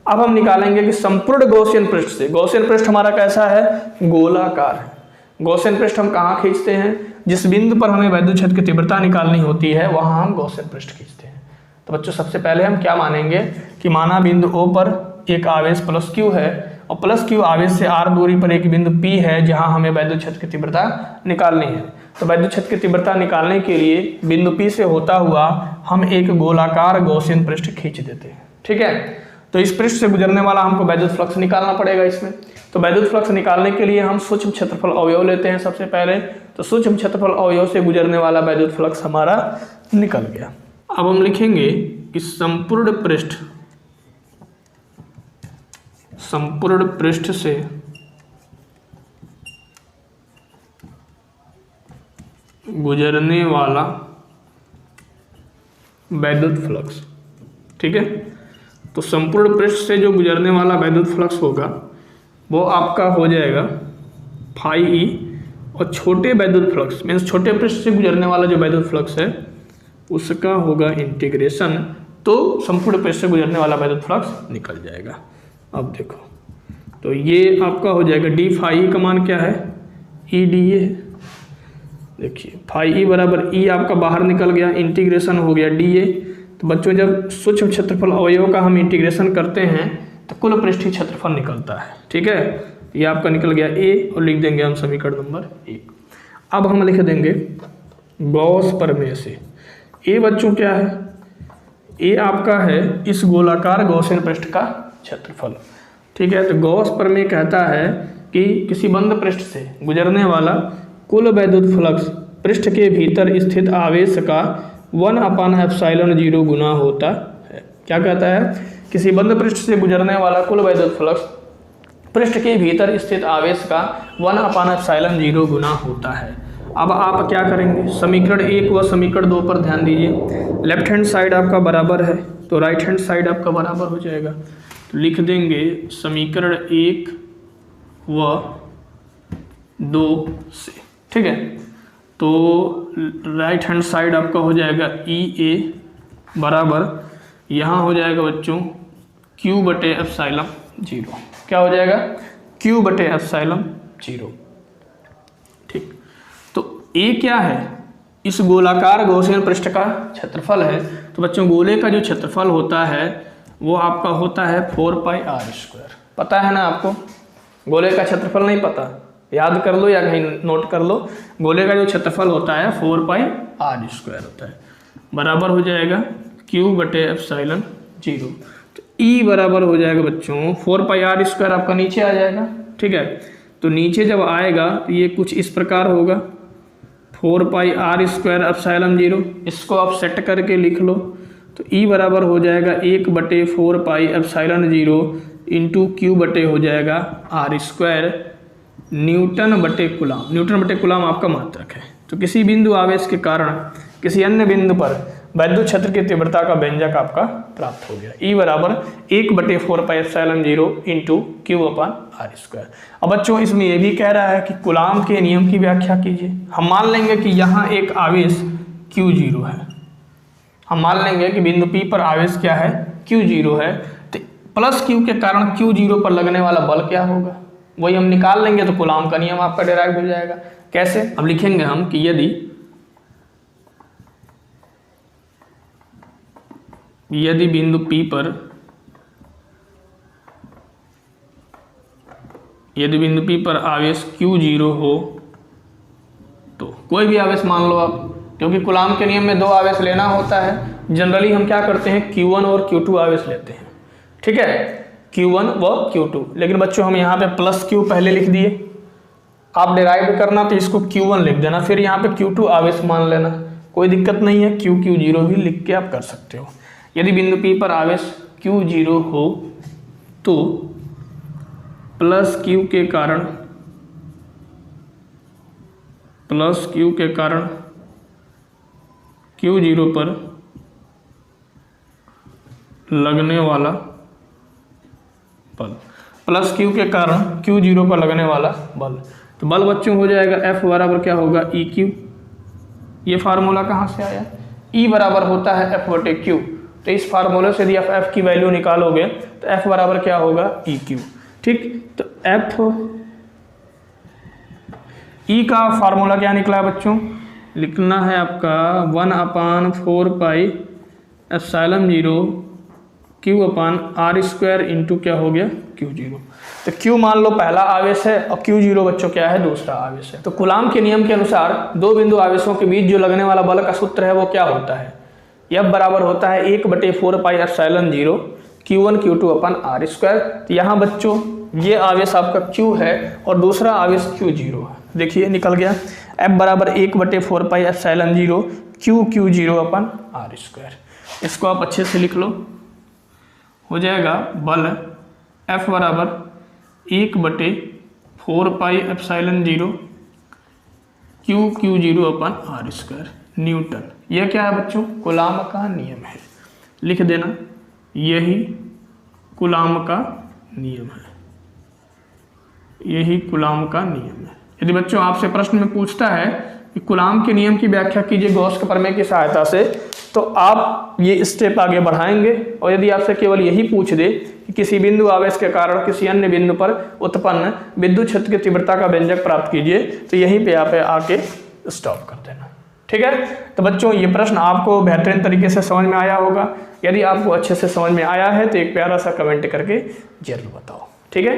अब हम निकालेंगे कि संपूर्ण गॉसियन पृष्ठ से, गॉसियन पृष्ठ हमारा कैसा है, गोलाकार है। गॉसियन पृष्ठ हम कहाँ खींचते हैं, जिस बिंदु पर हमें वैद्युत क्षेत्र की तीव्रता निकालनी होती है वहां हम गॉसियन पृष्ठ खींचते हैं। तो बच्चों सबसे पहले हम क्या मानेंगे कि माना बिंदु O पर एक आवेश प्लस Q है और प्लस Q आवेश से r दूरी पर एक बिंदु P है जहां हमें वैद्युत क्षेत्र की तीव्रता निकालनी है। तो वैद्युत क्षेत्र की तीव्रता निकालने के लिए बिंदु P से होता हुआ हम एक गोलाकार गॉसियन पृष्ठ खींच देते हैं। ठीक है, तो इस पृष्ठ से गुजरने वाला हमको वैद्युत फ्लक्स निकालना पड़ेगा इसमें। तो वैद्युत फ्लक्स निकालने के लिए हम सूक्ष्म क्षेत्रफल अवयव लेते हैं सबसे पहले। तो सूक्ष्म क्षेत्रफल अवयव से गुजरने वाला वैद्युत फ्लक्स हमारा निकल गया। अब हम लिखेंगे कि संपूर्ण पृष्ठ से गुजरने वाला वैद्युत फ्लक्स। ठीक है, तो संपूर्ण पृष्ठ से जो गुजरने वाला वैद्युत फ्लक्स होगा वो आपका हो जाएगा फाई ई, और छोटे वैद्युत फ्लक्स मीन्स छोटे पृष्ठ से गुजरने वाला जो वैद्युत फ्लक्स है उसका होगा इंटीग्रेशन, तो संपूर्ण पृष्ठ से गुजरने वाला वैद्युत फ्लक्स निकल जाएगा। अब देखो, तो ये आपका हो जाएगा डी फाई का मान क्या है, ई डी ए। देखिए फाई ई बराबर ई आपका बाहर निकल गया, इंटीग्रेशन हो गया डी ए। तो बच्चों जब सूक्ष्म क्षेत्रफल अवयव का हम इंटीग्रेशन करते हैं तो कुल पृष्ठीय क्षेत्रफल निकलता है। ठीक है, ये आपका निकल गया ए, और लिख देंगे हम समीकरण नंबर 1। अब हम लिख देंगे गॉस प्रमेय से। ए बच्चों क्या है, ए आपका है इस गोलाकार गॉसियन पृष्ठ का क्षेत्रफल। ठीक है, तो गॉस प्रमेय कहता है कि किसी बंद पृष्ठ से गुजरने वाला कुल वैद्युत फ्लक्स पृष्ठ के भीतर स्थित आवेश का 1/ε0 गुना होता है। क्या कहता है, किसी बंद पृष्ठ से गुजरने वाला कुल वैद्युत फ्लक्स पृष्ठ के भीतर स्थित आवेश का 1/ε0 गुना होता है। अब आप क्या करेंगे, समीकरण 1 व समीकरण 2 पर ध्यान दीजिए। लेफ्ट हैंड साइड आपका बराबर है तो राइट हैंड साइड आपका बराबर हो जाएगा। तो लिख देंगे समीकरण 1 व 2 से। ठीक है, तो राइट हैंड साइड आपका हो जाएगा ई ए बराबर, यहाँ हो जाएगा बच्चों Q/ε0। क्या हो जाएगा, Q/ε0। ठीक, तो ए क्या है, इस गोलाकार गॉसियन पृष्ठ का क्षेत्रफल है। तो बच्चों गोले का जो क्षेत्रफल होता है वो आपका होता है 4πr²। पता है ना आपको, गोले का क्षेत्रफल नहीं पता, याद कर लो या कहीं नोट कर लो। गोले का जो क्षेत्रफल होता है 4πr² होता है, बराबर हो जाएगा Q/ε0। तो E बराबर हो जाएगा बच्चों 4πr² आपका नीचे आ जाएगा। ठीक है, तो नीचे जब आएगा तो ये कुछ इस प्रकार होगा 4πr²ε0। इसको आप सेट करके लिख लो। तो E बराबर हो जाएगा 1/4πε0 इंटू Q/ हो जाएगा r², न्यूटन/कूलाम। न्यूटन/कूलाम आपका मात्रक है। तो किसी बिंदु आवेश के कारण किसी अन्य बिंदु पर वैद्युत क्षेत्र की तीव्रता का व्यंजक आपका प्राप्त हो गया। E बराबर 1/4πε0 इंटू Q/r²। अब बच्चों इसमें यह भी कह रहा है कि कूलाम के नियम की व्याख्या कीजिए। हम मान लेंगे कि यहाँ एक आवेश Q0 है, हम मान लेंगे कि बिंदु P पर आवेश क्या है, Q0 है। तो प्लस Q के कारण Q0 पर लगने वाला बल क्या होगा, वही हम निकाल लेंगे। तो कूलाम का नियम आपका डिराइव हो जाएगा। कैसे, अब लिखेंगे हम कि यदि बिंदु P पर आवेश Q0 हो, तो कोई भी आवेश मान लो आप, क्योंकि कूलाम के नियम में 2 आवेश लेना होता है। जनरली हम क्या करते हैं, Q1 और Q2 आवेश लेते हैं। ठीक है, Q1 व Q2, लेकिन बच्चों हम यहाँ पे प्लस Q पहले लिख दिए। आप डिराइव करना तो इसको Q1 लिख देना, फिर यहाँ पे Q2 आवेश मान लेना, कोई दिक्कत नहीं है। Q0 भी लिख के आप कर सकते हो। यदि बिंदु P पर आवेश Q0 हो तो प्लस Q के कारण Q0 पर लगने वाला बल प्लस क्यू के कारण Q0 पर लगने वाला बल। तो बल बच्चों हो जाएगा F बराबर क्या होगा EQ। ये फार्मूला कहाँ से आया, E बराबर होता है F बटे Q। तो इस फार्मूले से यदि आप F की वैल्यू निकालोगे तो F बराबर क्या होगा EQ। ठीक, तो F E का फार्मूला क्या निकला है बच्चों, लिखना है आपका 1/4 पाई एप्सिलॉन 0 Q/r² इंटू क्या हो गया Q0। तो Q मान लो पहला आवेश है और Q0 बच्चों क्या है, दूसरा आवेश है। तो कूलाम के नियम के अनुसार दो बिंदु आवेशों के बीच जो लगने वाला बल का सूत्र है वो क्या होता है, F बराबर होता है 1/4 पाई एप्सिलॉन 0 Q1 Q2/r²। तो यहाँ बच्चों ये आवेश आपका Q है और दूसरा आवेश Q0 है। देखिए निकल गया, F बराबर 1/4 पाई एप्सिलॉन 0 Q0/r²। इसको आप अच्छे से लिख लो, हो जाएगा बल F बराबर 1/4 पाई एप्सिलॉन 0 Q0/r²। न्यूटन, यह क्या है बच्चों, कूलाम का नियम है। लिख देना, यही कूलाम का नियम है, यही कूलाम का नियम है। यदि बच्चों आपसे प्रश्न में पूछता है कि कूलाम के नियम की व्याख्या कीजिए गॉस के प्रमेय की सहायता से, तो आप ये स्टेप आगे बढ़ाएंगे। और यदि आपसे केवल यही पूछ दे कि किसी बिंदु आवेश के कारण किसी अन्य बिंदु पर उत्पन्न विद्युत क्षेत्र की तीव्रता का व्यंजक प्राप्त कीजिए, तो यहीं पे आप आके स्टॉप कर देना। ठीक है, तो बच्चों ये प्रश्न आपको बेहतरीन तरीके से समझ में आया होगा। यदि आपको अच्छे से समझ में आया है तो एक प्यारा सा कमेंट करके जरूर बताओ। ठीक है।